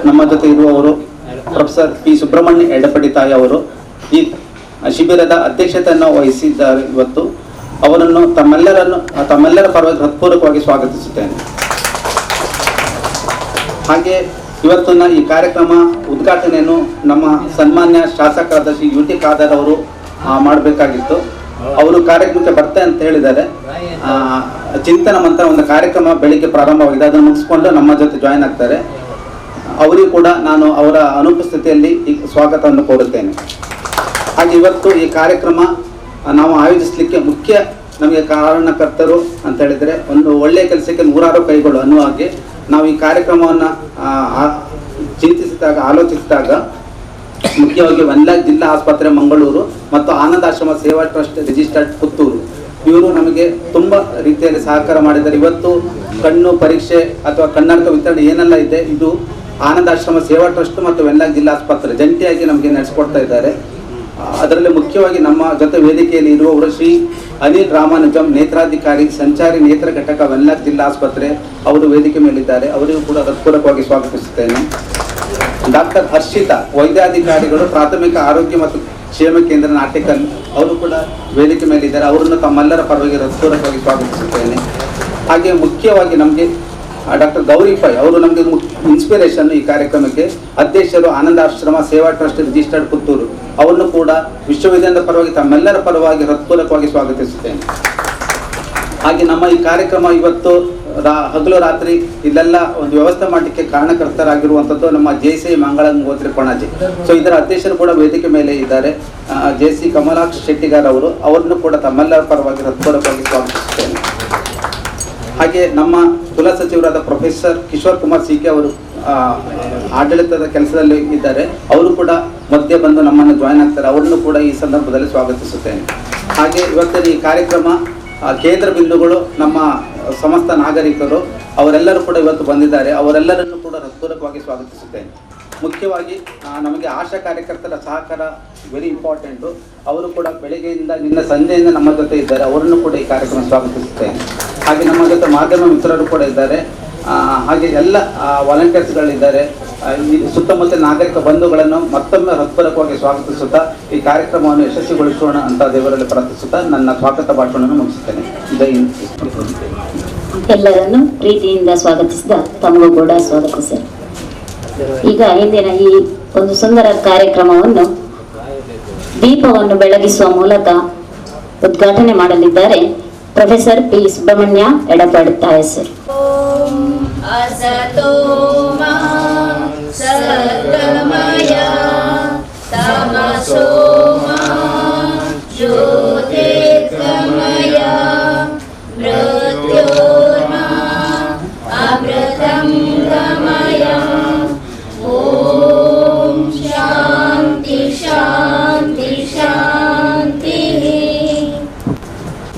ನಮ್ಮ ಜೊತೆ ಇರುವವರು ಪ್ರೊಫೆಸರ್ ಪಿ ಸುಬ್ರಹ್ಮಣ್ಯ ಎಡಪಡಿ ತಾಯಿ ಅವರು ಈ ಶಿಬಿರದ ಅಧ್ಯಕ್ಷತೆಯನ್ನು ವಹಿಸಿದ್ದಾರೆ. ಇವತ್ತು ಅವರನ್ನು ತಮ್ಮೆಲ್ಲರ ಪರವಾಗಿ ಹೃತ್ಪೂರ್ವಕವಾಗಿ ಸ್ವಾಗತಿಸುತ್ತೇನೆ. ಹಾಗೆ ಇವತ್ತಿನ ಈ ಕಾರ್ಯಕ್ರಮ ಉದ್ಘಾಟನೆಯನ್ನು ನಮ್ಮ ಸನ್ಮಾನ್ಯ ಶಾಸಕರಾದ ಶ್ರೀ ಯು ಟಿ ಖಾದರ್ ಅವರು ಮಾಡಬೇಕಾಗಿತ್ತು. ಅವರು ಕಾರ್ಯಕ್ರಮಕ್ಕೆ ಬರ್ತಾರೆ ಅಂತ ಹೇಳಿದ್ದಾರೆ. ಚಿಂತನ ಮಂತ್ರ ಒಂದು ಕಾರ್ಯಕ್ರಮ ಬೆಳಿಗ್ಗೆ ಪ್ರಾರಂಭವಾಗಿದೆ, ಅದನ್ನು ಮುಗಿಸ್ಕೊಂಡು ನಮ್ಮ ಜೊತೆ ಜಾಯಿನ್ ಆಗ್ತಾರೆ. ಅವರಿಗೂ ಕೂಡ ನಾನು ಅವರ ಅನುಪಸ್ಥಿತಿಯಲ್ಲಿ ಈ ಸ್ವಾಗತವನ್ನು ಕೋರುತ್ತೇನೆ. ಹಾಗೆ ಇವತ್ತು ಈ ಕಾರ್ಯಕ್ರಮ ನಾವು ಆಯೋಜಿಸಲಿಕ್ಕೆ ಮುಖ್ಯ ನಮಗೆ ಕಾರಣಕರ್ತರು ಅಂತ ಹೇಳಿದರೆ, ಒಂದು ಒಳ್ಳೆಯ ಕೆಲಸಕ್ಕೆ 100 ಕೈಗಳು ಅನ್ನುವ ಹಾಗೆ ನಾವು ಈ ಕಾರ್ಯಕ್ರಮವನ್ನು ಆಲೋಚಿಸಿದಾಗ ಮುಖ್ಯವಾಗಿ ವೆನ್ಲಾಕ್ ಜಿಲ್ಲಾ ಆಸ್ಪತ್ರೆ ಮಂಗಳೂರು ಮತ್ತು ಆನಂದಾಶ್ರಮ ಸೇವಾ ಟ್ರಸ್ಟ್ ರಿಜಿಸ್ಟರ್ಡ್ ಪುತ್ತೂರು ಇವರು ನಮಗೆ ತುಂಬ ರೀತಿಯಲ್ಲಿ ಸಹಕಾರ ಮಾಡಿದ್ದಾರೆ. ಇವತ್ತು ಕಣ್ಣು ಪರೀಕ್ಷೆ ಅಥವಾ ಕನ್ನಡಕ ವಿತರಣೆ ಏನೆಲ್ಲ ಇದೆ ಇದು ಆನಂದಾಶ್ರಮ ಸೇವಾ ಟ್ರಸ್ಟ್ ಮತ್ತು ವೆನ್ಲಾಕ್ ಜಿಲ್ಲಾ ಆಸ್ಪತ್ರೆ ಜಂಟಿಯಾಗಿ ನಮಗೆ ನಡೆಸಿಕೊಡ್ತಾ ಇದ್ದಾರೆ. ಅದರಲ್ಲಿ ಮುಖ್ಯವಾಗಿ ನಮ್ಮ ಜೊತೆ ವೇದಿಕೆಯಲ್ಲಿ ಇರುವವರು ಶ್ರೀ ಅನಿಲ್ ರಾಮಾನುಜಂ, ನೇತ್ರಾಧಿಕಾರಿ, ಸಂಚಾರಿ ನೇತ್ರ ಘಟಕ, ವೆನ್ಲಾಕ್ ಜಿಲ್ಲಾ ಆಸ್ಪತ್ರೆ, ಅವರು ವೇದಿಕೆ ಮೇಲಿದ್ದಾರೆ. ಅವರಿಗೂ ಕೂಡ ಹೃತ್ಪೂರ್ವಕವಾಗಿ ಸ್ವಾಗತಿಸುತ್ತೇನೆ. ಡಾಕ್ಟರ್ ಹರ್ಷಿತಾ, ವೈದ್ಯಾಧಿಕಾರಿಗಳು, ಪ್ರಾಥಮಿಕ ಆರೋಗ್ಯ ಮತ್ತು ಕ್ಷೇಮ ಕೇಂದ್ರ, ನಾಟಿಕಲ್, ಅವರು ಕೂಡ ವೇದಿಕೆ ಮೇಲಿದ್ದಾರೆ. ಅವರನ್ನು ತಮ್ಮೆಲ್ಲರ ಪರವಾಗಿ ಹೃತ್ಪೂರ್ವಕವಾಗಿ ಸ್ವಾಗತಿಸುತ್ತೇನೆ. ಹಾಗೆ ಮುಖ್ಯವಾಗಿ ನಮಗೆ ಡಾಕ್ಟರ್ ಗೌರಿ ಪೈ ಅವರು ನಮಗೆ ಇನ್ಸ್ಪಿರೇಷನ್ ಈ ಕಾರ್ಯಕ್ರಮಕ್ಕೆ ಅಧ್ಯಕ್ಷರು, ಆನಂದಾಶ್ರಮ ಸೇವಾ ಟ್ರಸ್ಟ್ ರಿಜಿಸ್ಟರ್ಡ್ ಪುತ್ತೂರು, ಅವರನ್ನು ಕೂಡ ವಿಶ್ವವಿದ್ಯಾಲಯದ ಪರವಾಗಿ ತಮ್ಮೆಲ್ಲರ ಪರವಾಗಿ ಹೃತ್ಪೂರ್ವಕವಾಗಿ ಸ್ವಾಗತಿಸುತ್ತೇನೆ. ಹಾಗೆ ನಮ್ಮ ಈ ಕಾರ್ಯಕ್ರಮ ಇವತ್ತು ಹಗಲು ರಾತ್ರಿ ಇಲ್ಲೆಲ್ಲ ಒಂದು ವ್ಯವಸ್ಥೆ ಮಾಡಲಿಕ್ಕೆ ಕಾರಣಕರ್ತರಾಗಿರುವಂಥದ್ದು ನಮ್ಮ JC ಮಂಗಳಂಗೋತ್ರಿ ಕೊಣಾಜಿ. ಸೊ ಇದರ ಅಧ್ಯಕ್ಷರು ಕೂಡ ವೇದಿಕೆ ಮೇಲೆ ಇದ್ದಾರೆ, JC ಕಮಲಾಕ್ಷ ಶೆಟ್ಟಿಗಾರ್ ಅವರು. ಅವರನ್ನು ಕೂಡ ತಮ್ಮೆಲ್ಲರ ಪರವಾಗಿ ಹೃತ್ಪೂರ್ವಕವಾಗಿ ಸ್ವಾಗತಿಸುತ್ತೇನೆ. ಹಾಗೆ ನಮ್ಮ ಕುಲಸಚಿವರಾದ ಪ್ರೊಫೆಸರ್ ಕಿಶೋರ್ ಕುಮಾರ್ CK ಅವರು ಆಡಳಿತದ ಕೆಲಸದಲ್ಲಿ ಇದ್ದಾರೆ. ಅವರು ಕೂಡ ಮಧ್ಯೆ ಬಂದು ನಮ್ಮನ್ನು ಜಾಯಿನ್ ಆಗ್ತಾರೆ. ಅವರನ್ನು ಕೂಡ ಈ ಸಂದರ್ಭದಲ್ಲಿ ಸ್ವಾಗತಿಸುತ್ತೇನೆ. ಹಾಗೆ ಇವತ್ತಿನ ಈ ಕಾರ್ಯಕ್ರಮ ಕೇಂದ್ರ ಬಿಂದುಗಳು ನಮ್ಮ ಸಮಸ್ತ ನಾಗರಿಕರು ಅವರೆಲ್ಲರೂ ಕೂಡ ಇವತ್ತು ಬಂದಿದ್ದಾರೆ. ಅವರೆಲ್ಲರನ್ನು ಕೂಡ ಹೃತ್ಪೂರ್ವಕವಾಗಿ ಸ್ವಾಗತಿಸುತ್ತೇನೆ. ಮುಖ್ಯವಾಗಿ ನಮಗೆ ಆಶಾ ಕಾರ್ಯಕರ್ತರ ಸಹಕಾರ ವೆರಿ ಇಂಪಾರ್ಟೆಂಟು. ಅವರು ಕೂಡ ಬೆಳಗ್ಗೆಯಿಂದ ನಿನ್ನ ಸಂಜೆಯಿಂದ ನಮ್ಮ ಜೊತೆ ಇದ್ದಾರೆ. ಅವರನ್ನು ಕೂಡ ಈ ಕಾರ್ಯಕ್ರಮ ಸ್ವಾಗತಿಸುತ್ತೇನೆ. ಹಾಗೆ ನಮ್ಮ ಜೊತೆ ಮಾಧ್ಯಮ ಮಿತ್ರರು ಕೂಡ ಇದ್ದಾರೆ. ಹಾಗೆ ಎಲ್ಲ ವಾಲಂಟಿಯರ್ಸ್ಗಳಿದ್ದಾರೆ. ಸುತ್ತಮುತ್ತ ನಾಗರಿಕ ಬಂಧುಗಳನ್ನು ಮತ್ತೊಮ್ಮೆ ಹೃತ್ಪೂರ್ವಕವಾಗಿ ಸ್ವಾಗತಿಸುತ್ತಾ ಈ ಕಾರ್ಯಕ್ರಮವನ್ನು ಯಶಸ್ವಿಗೊಳಿಸೋಣ ಅಂತ ದೇವರಲ್ಲಿ ಪ್ರಾರ್ಥಿಸುತ್ತಾ ನನ್ನ ಸ್ವಾಗತ ಭಾಷಣವನ್ನು ಮುಗಿಸುತ್ತೇನೆ. ಜೈ ಹಿಂದ್. ಎಲ್ಲರನ್ನು ಪ್ರೀತಿಯಿಂದ ಸ್ವಾಗತಿಸಿದ ತಮಗೂ ಕೂಡ ಸ್ವಾಗತ ಸರ್. ಈಗ ಇಂದಿನ ಈ ಒಂದು ಸುಂದರ ಕಾರ್ಯಕ್ರಮವನ್ನು ದೀಪವನ್ನು ಬೆಳಗಿಸುವ ಮೂಲಕ ಉದ್ಘಾಟನೆ ಮಾಡಲಿದ್ದಾರೆ ಪ್ರೊಫೆಸರ್ ಪಿ ಸುಬ್ರಹ್ಮಣ್ಯ ಎಡಪಡಿ ತಾಯಿ ಸರ್.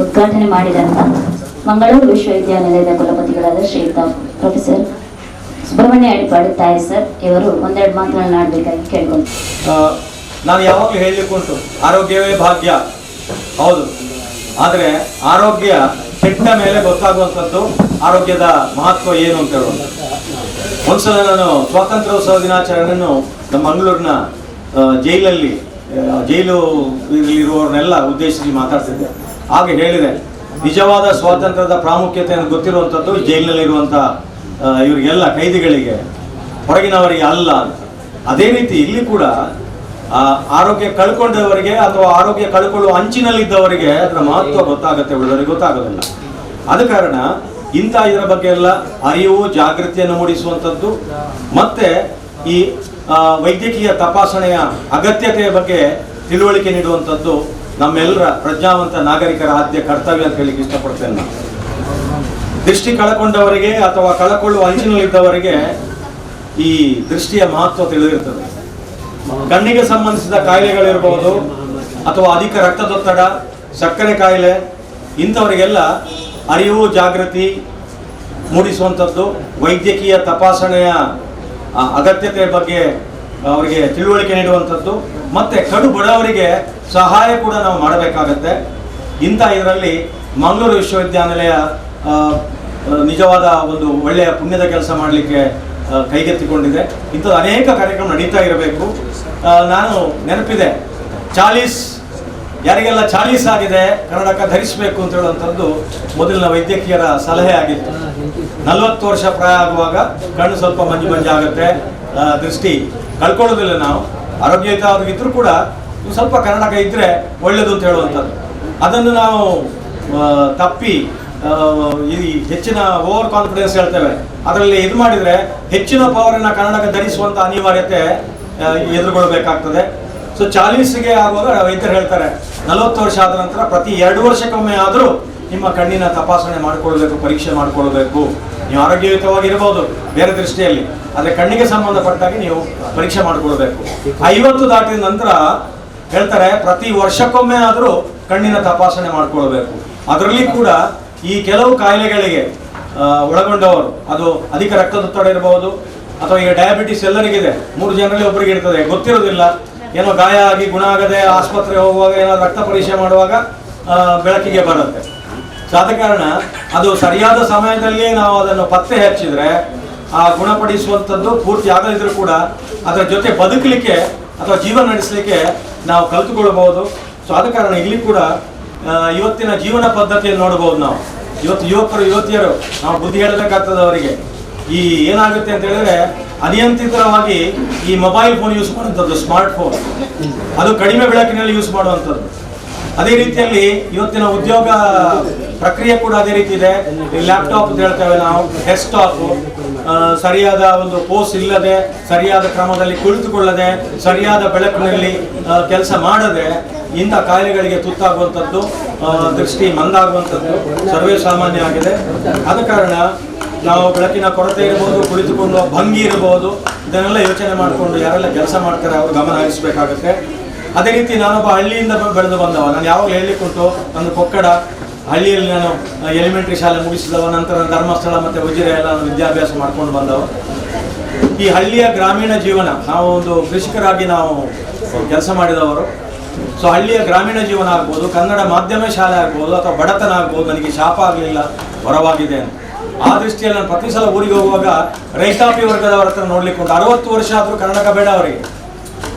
ಉದ್ಘಾಟನೆ ಮಾಡಿದಂತ ಮಂಗಳೂರು ವಿಶ್ವವಿದ್ಯಾನಿಲಯದ ಕುಲಪತಿಗಳಾದ ಶ್ರೀಯುತ ಪ್ರೊಫೆಸರ್ ಸುಬ್ರಹ್ಮಣ್ಯ ಎಡಪಡಿ ತಾಯಿ ಸರ್ ಇವರು ಒಂದೆರಡು ಮಾತನಾಡಬೇಕಾಗಿ ಕೇಳ್ಕೊಂಡು. ನಾನು ಯಾವಾಗಲೂ ಹೇಳಲಿಕ್ಕುಂಟು, ಆರೋಗ್ಯವೇ ಭಾಗ್ಯ. ಹೌದು, ಆದರೆ ಆರೋಗ್ಯ ಕೆಟ್ಟ ಮೇಲೆ ಗೊತ್ತಾಗುವಂಥದ್ದು ಆರೋಗ್ಯದ ಮಹತ್ವ ಏನು ಅಂತ ಹೇಳೋದು. ಒಂದ್ಸಲ ನಾನು ಸ್ವಾತಂತ್ರ್ಯೋತ್ಸವ ದಿನಾಚರಣೆಯನ್ನು ನಮ್ಮ ಮಂಗಳೂರಿನ ಜೈಲು ಇರುವವರನ್ನೆಲ್ಲ ಉದ್ದೇಶಿಸಿ ಮಾತಾಡ್ತಿದ್ದೆ. ಹಾಗೆ ಹೇಳಿದೆ, ನಿಜವಾದ ಸ್ವಾತಂತ್ರ್ಯದ ಪ್ರಾಮುಖ್ಯತೆಯನ್ನು ಗೊತ್ತಿರುವಂಥದ್ದು ಜೈಲಿನಲ್ಲಿರುವಂಥ ಇವರಿಗೆಲ್ಲ ಕೈದಿಗಳಿಗೆ, ಹೊರಗಿನವರಿಗೆ ಅಲ್ಲ ಅಂತ. ಅದೇ ರೀತಿ ಇಲ್ಲಿ ಕೂಡ ಆರೋಗ್ಯ ಕಳ್ಕೊಂಡವರಿಗೆ ಅಥವಾ ಆರೋಗ್ಯ ಕಳ್ಕೊಳ್ಳುವ ಅಂಚಿನಲ್ಲಿದ್ದವರಿಗೆ ಅದರ ಮಹತ್ವ ಗೊತ್ತಾಗುತ್ತೆ, ಉಳಿದವರಿಗೆ ಗೊತ್ತಾಗೋದಿಲ್ಲ. ಆದ ಕಾರಣ ಇಂಥ ಇದರ ಬಗ್ಗೆ ಎಲ್ಲ ಅರಿವು, ಜಾಗೃತಿಯನ್ನು ಮೂಡಿಸುವಂಥದ್ದು ಮತ್ತೆ ಈ ವೈದ್ಯಕೀಯ ತಪಾಸಣೆಯ ಅಗತ್ಯತೆಯ ಬಗ್ಗೆ ತಿಳುವಳಿಕೆ ನೀಡುವಂಥದ್ದು ನಮ್ಮೆಲ್ಲರ ಪ್ರಜ್ಞಾವಂತ ನಾಗರಿಕರ ಆದ್ಯ ಕರ್ತವ್ಯ ಅಂತ ಹೇಳಿಕ್ಕೆ ಇಷ್ಟಪಡ್ತೇನೆ. ನಾನು ದೃಷ್ಟಿ ಕಳಕೊಂಡವರಿಗೆ ಅಥವಾ ಕಳಕೊಳ್ಳುವ ಅಂಚಿನಲ್ಲಿದ್ದವರಿಗೆ ಈ ದೃಷ್ಟಿಯ ಮಹತ್ವ ತಿಳಿದಿರ್ತದೆ. ಕಣ್ಣಿಗೆ ಸಂಬಂಧಿಸಿದ ಕಾಯಿಲೆಗಳಿರ್ಬೋದು ಅಥವಾ ಅಧಿಕ ರಕ್ತದೊತ್ತಡ, ಸಕ್ಕರೆ ಕಾಯಿಲೆ, ಇಂಥವರಿಗೆಲ್ಲ ಅರಿವು ಜಾಗೃತಿ ಮೂಡಿಸುವಂಥದ್ದು, ವೈದ್ಯಕೀಯ ತಪಾಸಣೆಯ ಅಗತ್ಯತೆ ಬಗ್ಗೆ ಅವರಿಗೆ ತಿಳುವಳಿಕೆ ನೀಡುವಂಥದ್ದು, ಮತ್ತು ಕಡು ಬಡವರಿಗೆ ಸಹಾಯ ಕೂಡ ನಾವು ಮಾಡಬೇಕಾಗತ್ತೆ. ಇಂಥ ಇದರಲ್ಲಿ ಮಂಗಳೂರು ವಿಶ್ವವಿದ್ಯಾನಿಲಯ ನಿಜವಾದ ಒಂದು ಒಳ್ಳೆಯ ಪುಣ್ಯದ ಕೆಲಸ ಮಾಡಲಿಕ್ಕೆ ಕೈಗೆತ್ತಿಕೊಂಡಿದೆ. ಇಂಥದ್ದು ಅನೇಕ ಕಾರ್ಯಕ್ರಮ ನಡೀತಾ ಇರಬೇಕು. ನಾನು ನೆನಪಿದೆ, ಯಾರಿಗೆಲ್ಲ 40 ಆಗಿದೆ ಕನ್ನಡಕ ಧರಿಸಬೇಕು ಅಂತ ಹೇಳುವಂಥದ್ದು ಮೊದಲಿನ ವೈದ್ಯಕೀಯರ ಸಲಹೆ ಆಗಿತ್ತು. 40 ವರ್ಷ ಪ್ರಾಯ ಆಗುವಾಗ ಕಣ್ಣು ಸ್ವಲ್ಪ ಮಂಜು ಆಗುತ್ತೆ, ದೃಷ್ಟಿ ಕಳ್ಕೊಳ್ಳೋದಿಲ್ಲ. ನಾವು ಆರೋಗ್ಯಯುತವಾಗಿದ್ರೂ ಕೂಡ ಸ್ವಲ್ಪ ಕನ್ನಡಕ ಇದ್ದರೆ ಒಳ್ಳೆಯದು ಅಂತ ಹೇಳುವಂಥದ್ದು. ಅದನ್ನು ನಾವು ತಪ್ಪಿ ಈ ಹೆಚ್ಚಿನ ಓವರ್ ಕಾನ್ಫಿಡೆನ್ಸ್ ಹೇಳ್ತೇವೆ. ಅದರಲ್ಲಿ ಇದು ಮಾಡಿದರೆ ಹೆಚ್ಚಿನ ಪವರಿನ ಕನ್ನಡಕ ಧರಿಸುವಂಥ ಅನಿವಾರ್ಯತೆ ಎದುರುಗೊಳ್ಳಬೇಕಾಗ್ತದೆ. ಸೊ 40ಗೆ ಆಗುವಾಗ ವೈದ್ಯರು ಹೇಳ್ತಾರೆ 40 ವರ್ಷ ಆದ ನಂತರ ಪ್ರತಿ 2 ವರ್ಷಕ್ಕೊಮ್ಮೆ ಆದರೂ ನಿಮ್ಮ ಕಣ್ಣಿನ ತಪಾಸಣೆ ಮಾಡಿಕೊಳ್ಬೇಕು, ಪರೀಕ್ಷೆ ಮಾಡಿಕೊಳ್ಬೇಕು. ನೀವು ಆರೋಗ್ಯಯುತವಾಗಿರ್ಬೋದು ಬೇರೆ ದೃಷ್ಟಿಯಲ್ಲಿ, ಆದರೆ ಕಣ್ಣಿಗೆ ಸಂಬಂಧಪಟ್ಟಾಗಿ ನೀವು ಪರೀಕ್ಷೆ ಮಾಡಿಕೊಳ್ಬೇಕು. 50 ದಾಟಿದ ನಂತರ ಹೇಳ್ತಾರೆ ಪ್ರತಿ ವರ್ಷಕ್ಕೊಮ್ಮೆ ಆದರೂ ಕಣ್ಣಿನ ತಪಾಸಣೆ ಮಾಡಿಕೊಳ್ಬೇಕು. ಅದರಲ್ಲಿ ಕೂಡ ಈ ಕೆಲವು ಕಾಯಿಲೆಗಳಿಗೆ ಒಳಗೊಂಡವರು, ಅದು ಅಧಿಕ ರಕ್ತದೊತ್ತಡ ಇರಬಹುದು, ಅಥವಾ ಈಗ ಡಯಾಬಿಟಿಸ್ ಎಲ್ಲರಿಗಿದೆ, 3 ಜನರಲ್ಲಿ ಒಬ್ಬರಿಗೆ ಇರ್ತದೆ, ಗೊತ್ತಿರೋದಿಲ್ಲ. ಏನೋ ಗಾಯ ಆಗಿ ಗುಣ ಆಗದೆ ಆಸ್ಪತ್ರೆಗೆ ಹೋಗುವಾಗ ಏನಾದ್ರು ರಕ್ತ ಪರೀಕ್ಷೆ ಮಾಡುವಾಗ ಬೆಳಕಿಗೆ ಬರುತ್ತೆ. ಸೊ ಆದ ಕಾರಣ ಅದು ಸರಿಯಾದ ಸಮಯದಲ್ಲಿ ನಾವು ಅದನ್ನು ಪತ್ತೆ ಹಚ್ಚಿದರೆ ಆ ಗುಣಪಡಿಸುವಂಥದ್ದು ಪೂರ್ತಿ ಆಗದಿದ್ರೂ ಕೂಡ ಅದರ ಜೊತೆ ಬದುಕಲಿಕ್ಕೆ ಅಥವಾ ಜೀವನ ನಡೆಸಲಿಕ್ಕೆ ನಾವು ಕಲಿತುಕೊಳ್ಬಹುದು. ಸೊ ಆದ ಕಾರಣ ಇಲ್ಲಿ ಕೂಡ ಇವತ್ತಿನ ಜೀವನ ಪದ್ಧತಿಯನ್ನು ನೋಡ್ಬೋದು ನಾವು. ಇವತ್ತು ಯುವತಿಯರು ನಾವು ಬುದ್ಧಿ ಹೇಳಬೇಕಾಗ್ತದೆ ಅವರಿಗೆ. ಈ ಏನಾಗುತ್ತೆ ಅಂತ ಹೇಳಿದ್ರೆ ಅನಿಯಂತ್ರಿತವಾಗಿ ಈ ಮೊಬೈಲ್ ಫೋನ್ ಯೂಸ್ ಮಾಡುವಂಥದ್ದು, ಸ್ಮಾರ್ಟ್ ಫೋನ್, ಅದು ಕಡಿಮೆ ಬೆಳಕಿನಲ್ಲಿ ಯೂಸ್ ಮಾಡುವಂಥದ್ದು. ಅದೇ ರೀತಿಯಲ್ಲಿ ಇವತ್ತಿನ ಉದ್ಯೋಗ ಪ್ರಕ್ರಿಯೆ ಕೂಡ ಅದೇ ರೀತಿ ಇದೆ. ಲ್ಯಾಪ್ಟಾಪ್ ಅಂತ ಹೇಳ್ತೇವೆ ನಾವು, ಡೆಸ್ಕ್ಟಾಪ್, ಸರಿಯಾದ ಒಂದು ಪೋಸ್ ಇಲ್ಲದೆ, ಸರಿಯಾದ ಕ್ರಮದಲ್ಲಿ ಕುಳಿತುಕೊಳ್ಳದೆ, ಸರಿಯಾದ ಬೆಳಕಿನಲ್ಲಿ ಕೆಲಸ ಮಾಡದೆ ಇಂಥ ಕಾಯಿಲೆಗಳಿಗೆ ತುತ್ತಾಗುವಂಥದ್ದು, ದೃಷ್ಟಿ ಮಂದಾಗುವಂಥದ್ದು ಸರ್ವೇ ಸಾಮಾನ್ಯ ಆಗಿದೆ. ಆದ ಕಾರಣ ನಾವು ಬೆಳಕಿನ ಕೊರತೆ ಇರಬಹುದು, ಕುಳಿತುಕೊಂಡು ಭಂಗಿ ಇರಬಹುದು, ಇದನ್ನೆಲ್ಲ ಯೋಚನೆ ಮಾಡಿಕೊಂಡು ಯಾರೆಲ್ಲ ಕೆಲಸ ಮಾಡ್ತಾರೆ ಅವರು ಗಮನ ಹರಿಸಬೇಕಾಗುತ್ತೆ. ಅದೇ ರೀತಿ ನಾನೊಬ್ಬ ಹಳ್ಳಿಯಿಂದ ಬೆಳೆದು ಬಂದವ. ನಾನು ಯಾವಾಗ ಹೇಳಲಿಕ್ಕುಂಟು, ನನ್ನ ಕೊಕ್ಕಡ ಹಳ್ಳಿಯಲ್ಲಿ ನಾನು ಎಲಿಮೆಂಟ್ರಿ ಶಾಲೆ ಮುಗಿಸಿದವ, ನಂತರ ಧರ್ಮಸ್ಥಳ ಮತ್ತು ಉಜಿರೆ ಎಲ್ಲ ನಾನು ವಿದ್ಯಾಭ್ಯಾಸ ಮಾಡ್ಕೊಂಡು ಬಂದವ. ಈ ಹಳ್ಳಿಯ ಗ್ರಾಮೀಣ ಜೀವನ, ನಾವು ಒಂದು ಕೃಷಿಕರಾಗಿ ನಾವು ಕೆಲಸ ಮಾಡಿದವರು. ಸೊ ಹಳ್ಳಿಯ ಗ್ರಾಮೀಣ ಜೀವನ ಆಗ್ಬೋದು, ಕನ್ನಡ ಮಾಧ್ಯಮ ಶಾಲೆ ಆಗ್ಬೋದು, ಅಥವಾ ಬಡತನ ಆಗ್ಬೋದು, ನನಗೆ ಶಾಪ ಆಗಲಿಲ್ಲ, ಹೊರವಾಗಿದೆ ಅಂತ. ಆ ದೃಷ್ಟಿಯಲ್ಲಿ ನಾನು ಪ್ರತಿ ಸಲ ಊರಿಗೆ ಹೋಗುವಾಗ ರೈತಾಪಿ ವರ್ಗದವರ ಹತ್ರ ನೋಡ್ಲಿಕ್ಕೆ ಉಂಟು. 60 ವರ್ಷ ಆದರೂ ಕನ್ನಡಕ ಬೇಡ ಅವರಿಗೆ.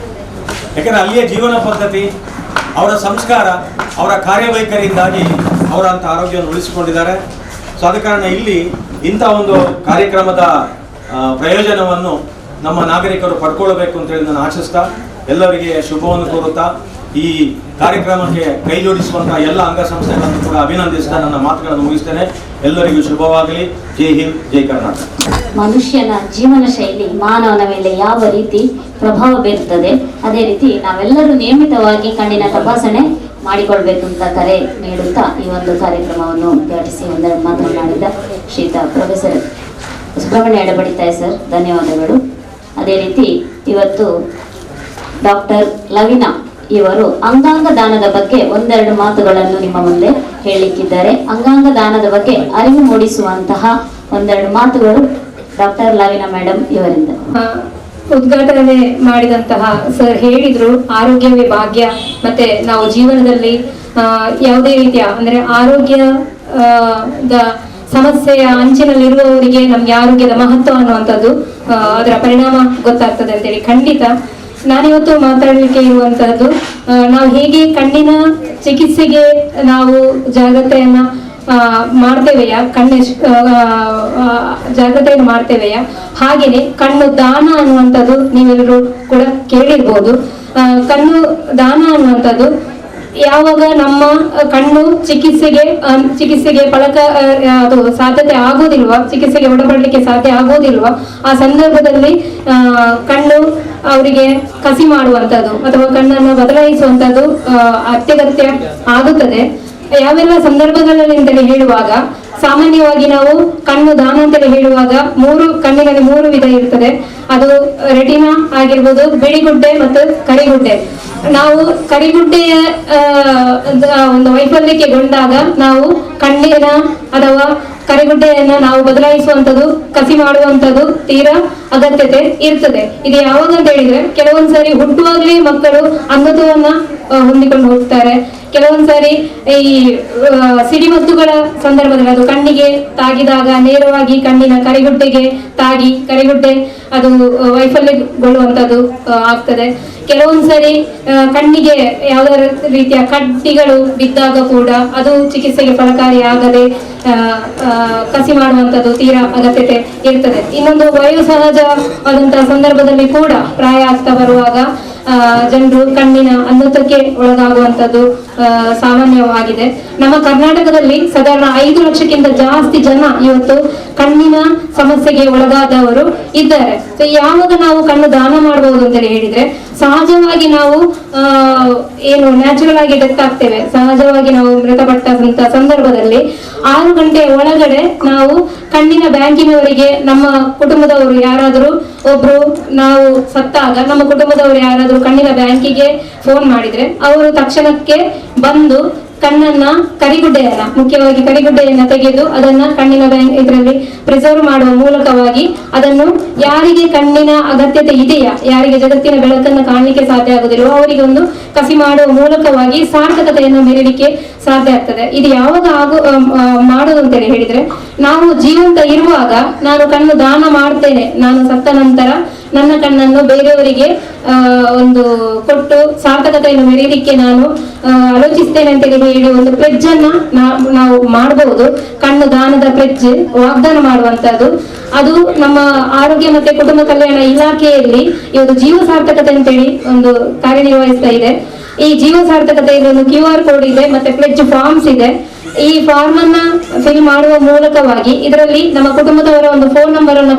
ಯಾಕಂದರೆ ಅಲ್ಲಿಯ ಜೀವನ ಪದ್ಧತಿ, ಅವರ ಸಂಸ್ಕಾರ, ಅವರ ಕಾರ್ಯವೈಖರಿಯಿಂದಾಗಿ ಅವರಂಥ ಆರೋಗ್ಯವನ್ನು ಉಳಿಸಿಕೊಂಡಿದ್ದಾರೆ. ಸೊ ಆದ ಕಾರಣ ಇಲ್ಲಿ ಇಂಥ ಒಂದು ಕಾರ್ಯಕ್ರಮದ ಪ್ರಯೋಜನವನ್ನು ನಮ್ಮ ನಾಗರಿಕರು ಪಡ್ಕೊಳ್ಬೇಕು ಅಂತೇಳಿ ನಾನು ಆಶಿಸ್ತಾ, ಎಲ್ಲರಿಗೆ ಶುಭವನ್ನು ಕೋರುತ್ತಾ, ಈ ಕಾರ್ಯಕ್ರಮಕ್ಕೆ ಕೈ ಜೋಡಿಸುವಂತಹ ಎಲ್ಲ ಅಂಗಸಂಸ್ಥೆಗಳನ್ನು ಕೂಡ ಅಭಿನಂದಿಸ್ತಾ ನನ್ನ ಮಾತುಗಳನ್ನು ಮುಗಿಸ್ತೇನೆ. ಎಲ್ಲರಿಗೂ ಶುಭವಾಗಲಿ. ಜೈ ಹಿಂದ್, ಜೈ ಕರ್ನಾಟಕ. ಮನುಷ್ಯನ ಜೀವನ ಶೈಲಿ ಮಾನವನ ಮೇಲೆ ಯಾವ ರೀತಿ ಪ್ರಭಾವ ಬೀರುತ್ತದೆ, ಅದೇ ರೀತಿ ನಾವೆಲ್ಲರೂ ನಿಯಮಿತವಾಗಿ ಕಣ್ಣಿನ ತಪಾಸಣೆ ಮಾಡಿಕೊಳ್ಬೇಕು ಅಂತ ಕರೆ ನೀಡುತ್ತಾ ಈ ಒಂದು ಕಾರ್ಯಕ್ರಮವನ್ನು ಉದ್ಘಾಟಿಸಿ ಒಂದೆರಡು ಮಾತನಾಡಿದ ಶ್ರೀಯುತ ಪ್ರೊಫೆಸರ್ ಸುಬ್ರಹ್ಮಣ್ಯ ಎಡಬಡಿತಾಯಿ ಸರ್, ಧನ್ಯವಾದಗಳು. ಅದೇ ರೀತಿ ಇವತ್ತು ಡಾಕ್ಟರ್ ಲವಿನಾ ಇವರು ಅಂಗಾಂಗ ದಾನದ ಬಗ್ಗೆ ಒಂದೆರಡು ಮಾತುಗಳನ್ನು ನಿಮ್ಮ ಮುಂದೆ ಹೇಳಲಿಕ್ಕಿದ್ದಾರೆ. ಅಂಗಾಂಗ ದಾನದ ಬಗ್ಗೆ ಅರಿವು ಮೂಡಿಸುವಂತಹ ಒಂದೆರಡು ಮಾತುಗಳು ಡಾಕ್ಟರ್ ಲವಿನಾ ಮೇಡಮ್ ಇವರಿಂದ. ಉದ್ಘಾಟನೆ ಮಾಡಿದಂತಹ ಸರ್ ಹೇಳಿದ್ರು, ಆರೋಗ್ಯವೇ ಭಾಗ್ಯ, ಮತ್ತೆ ನಾವು ಜೀವನದಲ್ಲಿ ಯಾವುದೇ ರೀತಿಯ ಅಂದ್ರೆ ಆರೋಗ್ಯದ ಸಮಸ್ಯೆಯ ಅಂಚಿನಲ್ಲಿರುವವರಿಗೆ ನಮ್ಗೆ ಆರೋಗ್ಯದ ಮಹತ್ವ ಅನ್ನುವಂಥದ್ದು ಅದರ ಪರಿಣಾಮ ಗೊತ್ತಾಗ್ತದೆ ಅಂತೇಳಿ ಖಂಡಿತ ನಾನಿವತ್ತು ಮಾತಾಡಲಿಕ್ಕೆ ಇರುವಂತಹದ್ದು, ನಾವು ಹೇಗೆ ಕಣ್ಣಿನ ಚಿಕಿತ್ಸೆಗೆ ನಾವು ಜಾಗ್ರತೆಯನ್ನ ಮಾಡ್ತೇವೆಯಾ, ಜಾಗ್ರತೆಯನ್ನು ಮಾಡ್ತೇವೆಯಾ, ಹಾಗೇನೆ ಕಣ್ಣು ದಾನ ಅನ್ನುವಂಥದ್ದು ನೀವೆಲ್ಲರೂ ಕೂಡ ಕೇಳಿರ್ಬೋದು. ಕಣ್ಣು ದಾನ ಅನ್ನುವಂಥದ್ದು ಯಾವಾಗ ನಮ್ಮ ಕಣ್ಣು ಚಿಕಿತ್ಸೆಗೆ ಫಲಕ ಅದು ಸಾಧ್ಯತೆ ಆಗೋದಿಲ್ವಾ, ಚಿಕಿತ್ಸೆಗೆ ಒಳಪಡಲಿಕ್ಕೆ ಸಾಧ್ಯ ಆಗೋದಿಲ್ವಾ, ಆ ಸಂದರ್ಭದಲ್ಲಿ ಕಣ್ಣು ಅವರಿಗೆ ಕಸಿ ಮಾಡುವಂಥದ್ದು ಅಥವಾ ಕಣ್ಣನ್ನು ಬದಲಾಯಿಸುವಂಥದ್ದು ಅತ್ಯಗತ್ಯ ಆಗುತ್ತದೆ. ಯಾವೆಲ್ಲ ಸಂದರ್ಭಗಳಲ್ಲಿ ಅಂತೇಳಿ ಹೇಳುವಾಗ ಸಾಮಾನ್ಯವಾಗಿ ನಾವು ಕಣ್ಣು ದಾನ ಅಂತೇಳಿ ಹೇಳುವಾಗ ಕಣ್ಣಿನಲ್ಲಿ 3 ವಿಧ ಇರ್ತದೆ. ಅದು ರೆಟಿನಾ ಆಗಿರ್ಬೋದು, ಬಿಳಿಗುಡ್ಡೆ ಮತ್ತು ಕರಿಗುಡ್ಡೆ. ನಾವು ಕರಿಗುಡ್ಡೆಯ ಒಂದು ವೈಫಲ್ಯಕ್ಕೆಗೊಂಡಾಗ ನಾವು ಕಣ್ಣಿನ ಅಥವಾ ಕರಿಗುಡ್ಡೆಯನ್ನ ನಾವು ಬದಲಾಯಿಸುವಂತದ್ದು, ಕಸಿ ಮಾಡುವಂತದ್ದು ತೀರಾ ಅಗತ್ಯತೆ ಇರ್ತದೆ. ಇದು ಯಾವಾಗ ಅಂತ ಹೇಳಿದ್ರೆ, ಕೆಲವೊಂದ್ಸರಿ ಹುಟ್ಟುವಾಗಲೇ ಮಕ್ಕಳು ಅಂಧತ್ವವನ್ನ ಹೊಂದಿಕೊಂಡು ಹೋಗ್ತಾರೆ. ಕೆಲವೊಂದ್ಸರಿ ಈ ಸಿಡಿಮದ್ದುಗಳ ಸಂದರ್ಭದಲ್ಲಿ ಅದು ಕಣ್ಣಿಗೆ ತಾಗಿದಾಗ ನೇರವಾಗಿ ಕಣ್ಣಿನ ಕರಿಗುಡ್ಡೆಗೆ ತಾಗಿ ಕರಿಗುಡ್ಡೆ ಅದು ವೈಫಲ್ಯಗೊಳ್ಳುವಂತದ್ದು ಆಗ್ತದೆ. ಕೆಲವೊಂದ್ಸರಿ ಕಣ್ಣಿಗೆ ಯಾವುದೇ ರೀತಿಯ ಕಡ್ಡಿಗಳು ಬಿದ್ದಾಗ ಕೂಡ ಅದು ಚಿಕಿತ್ಸೆಗೆ ಫಲಕಾರಿಯಾಗದೆ ಕಸಿ ಮಾಡುವಂತದ್ದು ತೀರಾ ಅಗತ್ಯತೆ ಇರ್ತದೆ. ಇನ್ನೊಂದು ವಯೋಸಹಜವಾದಂತಹ ಸಂದರ್ಭದಲ್ಲಿ ಕೂಡ ಪ್ರಾಯ ಆಗ್ತಾ ಬರುವಾಗ ಜನರು ಕಣ್ಣಿನ ಅಂಧತ್ವಕ್ಕೆ ಒಳಗಾಗುವಂತದ್ದು ಸಾಮಾನ್ಯವಾಗಿದೆ. ನಮ್ಮ ಕರ್ನಾಟಕದಲ್ಲಿ ಸಾಧಾರಣ 5 ಲಕ್ಷಕ್ಕಿಂತ ಜಾಸ್ತಿ ಜನ ಇವತ್ತು ಕಣ್ಣಿನ ಸಮಸ್ಯೆಗೆ ಒಳಗಾದವರು ಇದ್ದಾರೆ. ಸೊ ಯಾವಾಗ ನಾವು ಕಣ್ಣು ದಾನ ಮಾಡಬಹುದು ಅಂತ ಹೇಳಿದ್ರೆ, ಸಹಜವಾಗಿ ನಾವು ಏನು ನ್ಯಾಚುರಲ್ ಆಗಿ ಡೆತ್ ಆಗ್ತೇವೆ, ಸಹಜವಾಗಿ ನಾವು ಮೃತಪಟ್ಟಂತ ಸಂದರ್ಭದಲ್ಲಿ 6 ಗಂಟೆಯ ಒಳಗಡೆ ನಾವು ಕಣ್ಣಿನ ಬ್ಯಾಂಕಿನವರಿಗೆ ನಮ್ಮ ಕುಟುಂಬದವರು ಯಾರಾದರೂ ಒಬ್ರು ನಾವು ಸತ್ತಾಗ ನಮ್ಮ ಕುಟುಂಬದವರು ಯಾರಾದರೂ ಕಣ್ಣಿನ ಬ್ಯಾಂಕಿಗೆ ಫೋನ್ ಮಾಡಿದ್ರೆ ಅವರು ತಕ್ಷಣಕ್ಕೆ ಬಂದು ಕಣ್ಣನ್ನ ಕರಿಗುಡ್ಡೆಯನ್ನ, ಮುಖ್ಯವಾಗಿ ಕರಿಗುಡ್ಡೆಯನ್ನ ತೆಗೆದು ಅದನ್ನ ಕಣ್ಣಿನ ಬ್ಯಾಂಕ್ ಇದರಲ್ಲಿ ಪ್ರಿಸರ್ವ್ ಮಾಡುವ ಮೂಲಕವಾಗಿ ಅದನ್ನು ಯಾರಿಗೆ ಕಣ್ಣಿನ ಅಗತ್ಯತೆ ಇದೆಯಾ, ಯಾರಿಗೆ ಜಗತ್ತಿನ ಬೆಳಕನ್ನು ಕಾಣಲಿಕ್ಕೆ ಸಾಧ್ಯ ಆಗುದಿಲ್ಲ ಅವರಿಗೆ ಒಂದು ಕಸಿ ಮಾಡುವ ಮೂಲಕವಾಗಿ ಸಾರ್ಥಕತೆಯನ್ನು ಮೆರೀಲಿಕ್ಕೆ ಸಾಧ್ಯ ಆಗ್ತದೆ. ಇದು ಯಾವಾಗ ಮಾಡೋದು ಅಂತೇಳಿ ಹೇಳಿದ್ರೆ, ನಾವು ಜೀವಂತ ಇರುವಾಗ ನಾನು ಕಣ್ಣು ದಾನ ಮಾಡ್ತೇನೆ, ನಾನು ಸತ್ತ ನಂತರ ನನ್ನ ಕಣ್ಣನ್ನು ಬೇರೆಯವರಿಗೆ ಒಂದು ಕೊಟ್ಟು ಸಾರ್ಥಕತೆಯನ್ನು ಮೆರೀಲಿಕ್ಕೆ ನಾನು ಆಲೋಚಿಸ್ತೇನೆ ಅಂತೇಳಿ ಹೇಳಿ ಒಂದು ಪ್ಲೆಡ್ಜ್ ಅನ್ನ ನಾವು ಮಾಡಬಹುದು. ಕಣ್ಣು ದಾನದ ಪ್ಲೆಡ್ಜ್, ವಾಗ್ದಾನ ಮಾಡುವಂತದ್ದು. ಅದು ನಮ್ಮ ಆರೋಗ್ಯ ಮತ್ತೆ ಕುಟುಂಬ ಕಲ್ಯಾಣ ಇಲಾಖೆಯಲ್ಲಿ ಇವತ್ತು ಜೀವ ಸಾರ್ಥಕತೆ ಅಂತೇಳಿ ಒಂದು ಕಾರ್ಯನಿರ್ವಹಿಸ್ತಾ ಇದೆ. ಈ ಜೀವ ಸಾರ್ಥಕತೆಯಲ್ಲಿ ಒಂದು QR ಕೋಡ್ ಇದೆ, ಮತ್ತೆ ಪ್ಲೆಡ್ಜ್ ಫಾರ್ಮ್ಸ್ ಇದೆ. ಈ ಫಾರ್ಮ್ ಅನ್ನ ಫಿಲ್ ಮಾಡುವ ಮೂಲಕವಾಗಿ ಇದರಲ್ಲಿ ನಮ್ಮ ಕುಟುಂಬದವರ ಒಂದು ಫೋನ್ ನಂಬರ್ ಅನ್ನು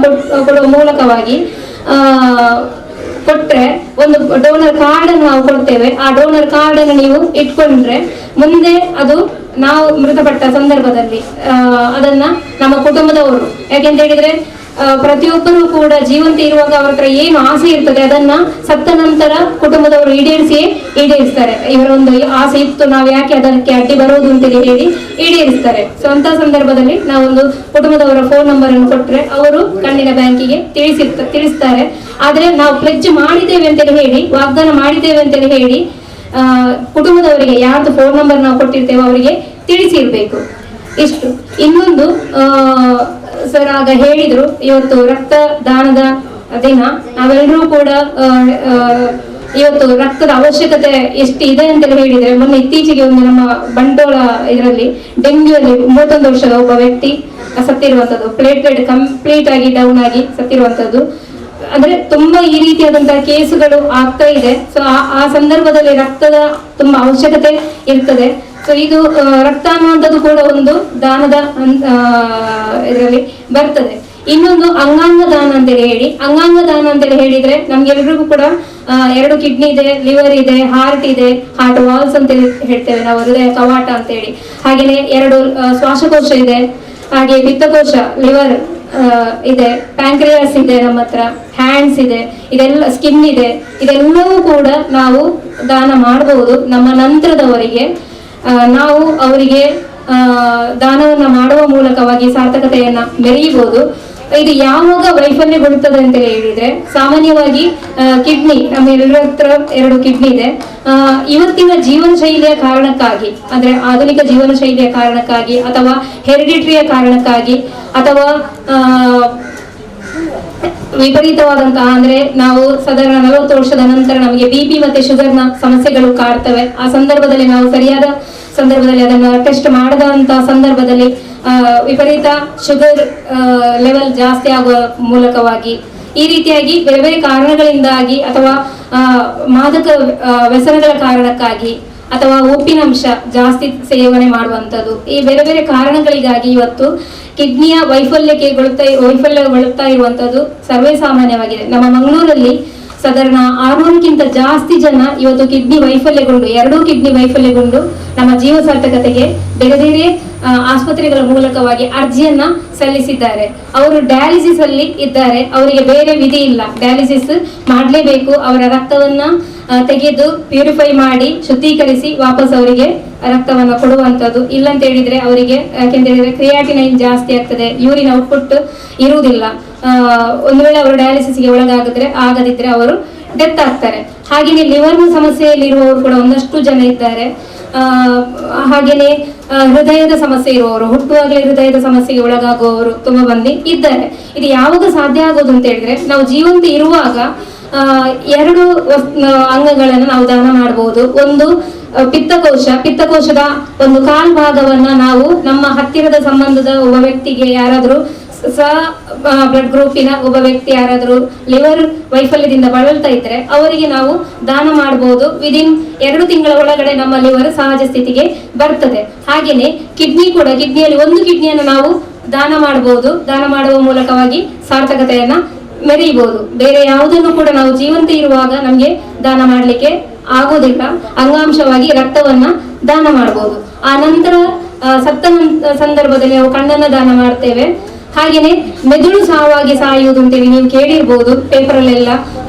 ಕೊಡುವ ಮೂಲಕವಾಗಿ ಕೊಟ್ರೆ ಒಂದು ಡೋನರ್ ಕಾರ್ಡ್ ಅನ್ನು ನಾವು ಕೊಡ್ತೇವೆ. ಆ ಡೋನರ್ ಕಾರ್ಡ್ ಅನ್ನು ನೀವು ಇಟ್ಕೊಂಡ್ರೆ ಮುಂದೆ ಅದು ನಾವು ಮೃತಪಟ್ಟ ಸಂದರ್ಭದಲ್ಲಿ ಅದನ್ನ ನಮ್ಮ ಕುಟುಂಬದವರು, ಯಾಕೆಂತ ಹೇಳಿದ್ರೆ ಪ್ರತಿಯೊಬ್ಬರು ಕೂಡ ಜೀವಂತ ಇರುವಾಗ ಅವರ ಹತ್ರ ಏನು ಆಸೆ ಇರ್ತದೆ ಅದನ್ನ ಸತ್ತ ನಂತರ ಕುಟುಂಬದವರು ಈಡೇರಿಸ್ತಾರೆ. ಇವರ ಒಂದು ಆಸೆ ಇತ್ತು, ನಾವು ಯಾಕೆ ಅದಕ್ಕೆ ಅಡ್ಡಿ ಬರೋದು ಅಂತೇಳಿ ಹೇಳಿ ಈಡೇರಿಸ್ತಾರೆ. ಸೊ ಅಂತ ಸಂದರ್ಭದಲ್ಲಿ ನಾವೊಂದು ಕುಟುಂಬದವರ ಫೋನ್ ನಂಬರ್ ಅನ್ನು ಕೊಟ್ರೆ ಅವರು ಕಣ್ಣಿನ ಬ್ಯಾಂಕಿಗೆ ತಿಳಿಸ್ತಾರೆ. ಆದ್ರೆ ನಾವು ಪ್ಲೆಡ್ಜ್ ಮಾಡಿದ್ದೇವೆ ಅಂತೇಳಿ ಹೇಳಿ, ವಾಗ್ದಾನ ಮಾಡಿದ್ದೇವೆ ಅಂತೇಳಿ ಹೇಳಿ ಕುಟುಂಬದವರಿಗೆ ಯಾರ್ದು ಫೋನ್ ನಂಬರ್ ನಾವು ಕೊಟ್ಟಿರ್ತೇವೆ ಅವರಿಗೆ ತಿಳಿಸಿರ್ಬೇಕು. ಇಷ್ಟು. ಇನ್ನೊಂದು ಸರ್ ಆಗ ಹೇಳಿದ್ರು, ಇವತ್ತು ರಕ್ತದಾನದ ದಿನ. ನಾವೆಲ್ಲರೂ ಕೂಡ ಇವತ್ತು ರಕ್ತದ ಅವಶ್ಯಕತೆ ಎಷ್ಟು ಇದೆ ಅಂತ ಹೇಳಿದ್ರೆ, ಮೊನ್ನೆ ಇತ್ತೀಚೆಗೆ ಒಂದು ನಮ್ಮ ಬಂಡೋಳ ಇದರಲ್ಲಿ ಡೆಂಗ್ಯೂಲ್ಲಿ 31 ವರ್ಷದ ಒಬ್ಬ ವ್ಯಕ್ತಿ ಸತ್ತಿರುವಂತದ್ದು, ಪ್ಲೇಟ್ಲೆಟ್ ಕಂಪ್ಲೀಟ್ ಆಗಿ ಡೌನ್ ಆಗಿ ಸತ್ತಿರುವಂತದ್ದು. ಅಂದ್ರೆ ತುಂಬಾ ಈ ರೀತಿಯಾದಂತಹ ಕೇಸುಗಳು ಆಗ್ತಾ ಇದೆ. ಸೊ ಆ ಸಂದರ್ಭದಲ್ಲಿ ರಕ್ತದ ತುಂಬಾ ಅವಶ್ಯಕತೆ ಇರ್ತದೆ. ಸೊ ಇದು ರಕ್ತ ಅನ್ನುವಂಥದ್ದು ಕೂಡ ಒಂದು ದಾನದ ಇದರಲ್ಲಿ ಬರ್ತದೆ. ಇನ್ನೊಂದು ಅಂಗಾಂಗ ದಾನ ಅಂತೇಳಿ ಹೇಳಿ, ಅಂಗಾಂಗ ದಾನ ಅಂತೇಳಿ ಹೇಳಿದ್ರೆ ನಮ್ಗೆಲ್ರಿಗೂ ಕೂಡ 2 ಕಿಡ್ನಿ ಇದೆ, ಲಿವರ್ ಇದೆ, ಹಾರ್ಟ್ ಇದೆ, ಹಾರ್ಟ್ ವಾಲ್ಸ್ ಅಂತ ಹೇಳ್ತೇವೆ ನಾವು, ಹೃದಯ ಕವಾಟ ಅಂತೇಳಿ. ಹಾಗೇನೆ 2 ಶ್ವಾಸಕೋಶ ಇದೆ, ಹಾಗೆ ಪಿತ್ತಕೋಶ ಲಿವರ್ ಇದೆ, ಪ್ಯಾಂಕ್ರಿಯಾಸ್ ಇದೆ, ನಮ್ಮ ಹತ್ರ ಹ್ಯಾಂಡ್ಸ್ ಇದೆ, ಇದೆಲ್ಲ ಸ್ಕಿನ್ ಇದೆ. ಇದೆಲ್ಲವೂ ಕೂಡ ನಾವು ದಾನ ಮಾಡಬಹುದು. ನಮ್ಮ ನಂತರದವರಿಗೆ ನಾವು ಅವರಿಗೆ ದಾನವನ್ನ ಮಾಡುವ ಮೂಲಕವಾಗಿ ಸಾರ್ಥಕತೆಯನ್ನ ಮೆರೆಯಬಹುದು. ಇದು ಯಾವಾಗ ವೈಫಲ್ಯಗೊಳ್ಳುತ್ತದೆ ಅಂತ ಹೇಳಿದ್ರೆ, ಸಾಮಾನ್ಯವಾಗಿ ಕಿಡ್ನಿ, ನಮ್ಮ ಎಲ್ಲರ ಹತ್ರ 2 ಕಿಡ್ನಿ ಇದೆ. ಇವತ್ತಿನ ಜೀವನ ಶೈಲಿಯ ಕಾರಣಕ್ಕಾಗಿ, ಅಂದ್ರೆ ಆಧುನಿಕ ಜೀವನ ಶೈಲಿಯ ಕಾರಣಕ್ಕಾಗಿ, ಅಥವಾ ಹೆರಿಡಿಟ್ರಿಯ ಕಾರಣಕ್ಕಾಗಿ, ಅಥವಾ ವಿಪರೀತವಾದಂತಹ, ಅಂದ್ರೆ ನಾವು ಸಾಧಾರಣ 40 ವರ್ಷದ ನಂತರ ನಮಗೆ BP ಮತ್ತೆ ಶುಗರ್ನ ಸಮಸ್ಯೆಗಳು ಕಾಡ್ತವೆ. ಆ ಸಂದರ್ಭದಲ್ಲಿ ನಾವು ಸರಿಯಾದ ಸಂದರ್ಭದಲ್ಲಿ ಅದನ್ನು ಟೆಸ್ಟ್ ಮಾಡದಂತಹ ಸಂದರ್ಭದಲ್ಲಿ ವಿಪರೀತ ಶುಗರ್ ಲೆವೆಲ್ ಜಾಸ್ತಿ ಆಗುವ ಮೂಲಕವಾಗಿ, ಈ ರೀತಿಯಾಗಿ ಬೇರೆ ಬೇರೆ ಕಾರಣಗಳಿಂದಾಗಿ, ಅಥವಾ ಮಾದಕ ವ್ಯಸನಗಳ ಕಾರಣಕ್ಕಾಗಿ, ಅಥವಾ ಉಪ್ಪಿನಂಶ ಜಾಸ್ತಿ ಸೇವನೆ ಮಾಡುವಂಥದ್ದು, ಈ ಬೇರೆ ಬೇರೆ ಕಾರಣಗಳಿಗಾಗಿ ಇವತ್ತು ಕಿಡ್ನಿಯ ವೈಫಲ್ಯಗೊಳ್ಳುತ್ತಾ ಇರುವಂತದ್ದು ಸರ್ವೇ ಸಾಮಾನ್ಯವಾಗಿದೆ. ನಮ್ಮ ಮಂಗಳೂರಲ್ಲಿ ಸಾಧಾರಣ 600ಕ್ಕಿಂತ ಜಾಸ್ತಿ ಜನ ಇವತ್ತು ಕಿಡ್ನಿ ವೈಫಲ್ಯಗೊಂಡು, 2 ಕಿಡ್ನಿ ವೈಫಲ್ಯಗೊಂಡು ನಮ್ಮ ಜೀವ ಸಾರ್ಥಕತೆಗೆ ಬೇರೆ ಬೇರೆ ಆಸ್ಪತ್ರೆಗಳ ಮೂಲಕವಾಗಿ ಅರ್ಜಿಯನ್ನ ಸಲ್ಲಿಸಿದ್ದಾರೆ. ಅವರು ಡಯಾಲಿಸಿಸ್ ಅಲ್ಲಿ ಇದ್ದಾರೆ, ಅವರಿಗೆ ಬೇರೆ ವಿಧಿ ಇಲ್ಲ, ಡಯಾಲಿಸಿಸ್ ಮಾಡಲೇಬೇಕು. ಅವರ ರಕ್ತವನ್ನ ತೆಗೆದು ಪ್ಯೂರಿಫೈ ಮಾಡಿ ಶುದ್ಧೀಕರಿಸಿ ವಾಪಸ್ ಅವರಿಗೆ ರಕ್ತವನ್ನು ಕೊಡುವಂಥದ್ದು. ಇಲ್ಲಂತ ಹೇಳಿದ್ರೆ ಅವರಿಗೆ, ಯಾಕೆಂತ ಹೇಳಿದ್ರೆ ಕ್ರಿಯಾಟಿನೈನ್ ಜಾಸ್ತಿ ಆಗ್ತದೆ, ಯೂರಿನ್ ಔಟ್ಪುಟ್ ಇರುವುದಿಲ್ಲ. ಒಂದು ವೇಳೆ ಅವರು ಡಯಾಲಿಸಿಸ್ಗೆ ಆಗದಿದ್ರೆ ಅವರು ಡೆತ್ ಆಗ್ತಾರೆ. ಹಾಗೆಯೇ ಲಿವರ್ನ ಸಮಸ್ಯೆಯಲ್ಲಿರುವವರು ಕೂಡ ಒಂದಷ್ಟು ಜನ ಇದ್ದಾರೆ. ಹಾಗೇನೆ ಹೃದಯದ ಸಮಸ್ಯೆ ಇರುವವರು, ಹುಟ್ಟುವಾಗಲೇ ಹೃದಯದ ಸಮಸ್ಯೆಗೆ ಒಳಗಾಗುವವರು ತುಂಬಾ ಮಂದಿ ಇದ್ದಾರೆ. ಇದು ಯಾವಾಗ ಸಾಧ್ಯ ಆಗೋದು ಅಂತ ಹೇಳಿದ್ರೆ, ನಾವು ಜೀವಂತ ಇರುವಾಗ 2 ಅಂಗಗಳನ್ನು ನಾವು ದಾನ ಮಾಡಬಹುದು. ಒಂದು ಪಿತ್ತಕೋಶದ ಒಂದು ಕಾಲ್ ಭಾಗವನ್ನ ನಾವು ನಮ್ಮ ಹತ್ತಿರದ ಸಂಬಂಧದ ಒಬ್ಬ ವ್ಯಕ್ತಿಗೆ, ಯಾರಾದ್ರೂ ಬ್ಲಡ್ ಗ್ರೂಪಿನ ಒಬ್ಬ ವ್ಯಕ್ತಿ ಯಾರಾದ್ರೂ ಲಿವರ್ ವೈಫಲ್ಯದಿಂದ ಬಳಲ್ತಾ ಇದ್ರೆ ಅವರಿಗೆ ನಾವು ದಾನ ಮಾಡಬಹುದು. ವಿದಿನ್ 2 ತಿಂಗಳ ಒಳಗಡೆ ನಮ್ಮ ಲಿವರ್ ಸಹಜ ಸ್ಥಿತಿಗೆ ಬರ್ತದೆ. ಹಾಗೇನೆ ಕಿಡ್ನಿಯಲ್ಲಿ 1 ಕಿಡ್ನಿಯನ್ನು ನಾವು ದಾನ ಮಾಡಬಹುದು. ದಾನ ಮಾಡುವ ಮೂಲಕವಾಗಿ ಸಾರ್ಥಕತೆಯನ್ನ ಮೆರೆಯಬಹುದು. ಬೇರೆ ಯಾವುದನ್ನು ಕೂಡ ನಾವು ಜೀವಂತ ಇರುವಾಗ ನಮ್ಗೆ ದಾನ ಮಾಡ್ಲಿಕ್ಕೆ ಆಗೋದಿಲ್ಲ. ಅಂಗಾಂಶವಾಗಿ ರಕ್ತವನ್ನ ದಾನ ಮಾಡಬಹುದು. ಆ ನಂತರ ಸತ್ತ ಸಂದರ್ಭದಲ್ಲಿ ನಾವು ಕಣ್ಣನ್ನ ದಾನ ಮಾಡ್ತೇವೆ. ಹಾಗೇನೆ ಮೆದುಳು ಸಾಯುವುದು ಅಂತೇಳಿ ನೀವು ಕೇಳಿರ್ಬೋದು ಪೇಪರಲ್ಲೆಲ್ಲ.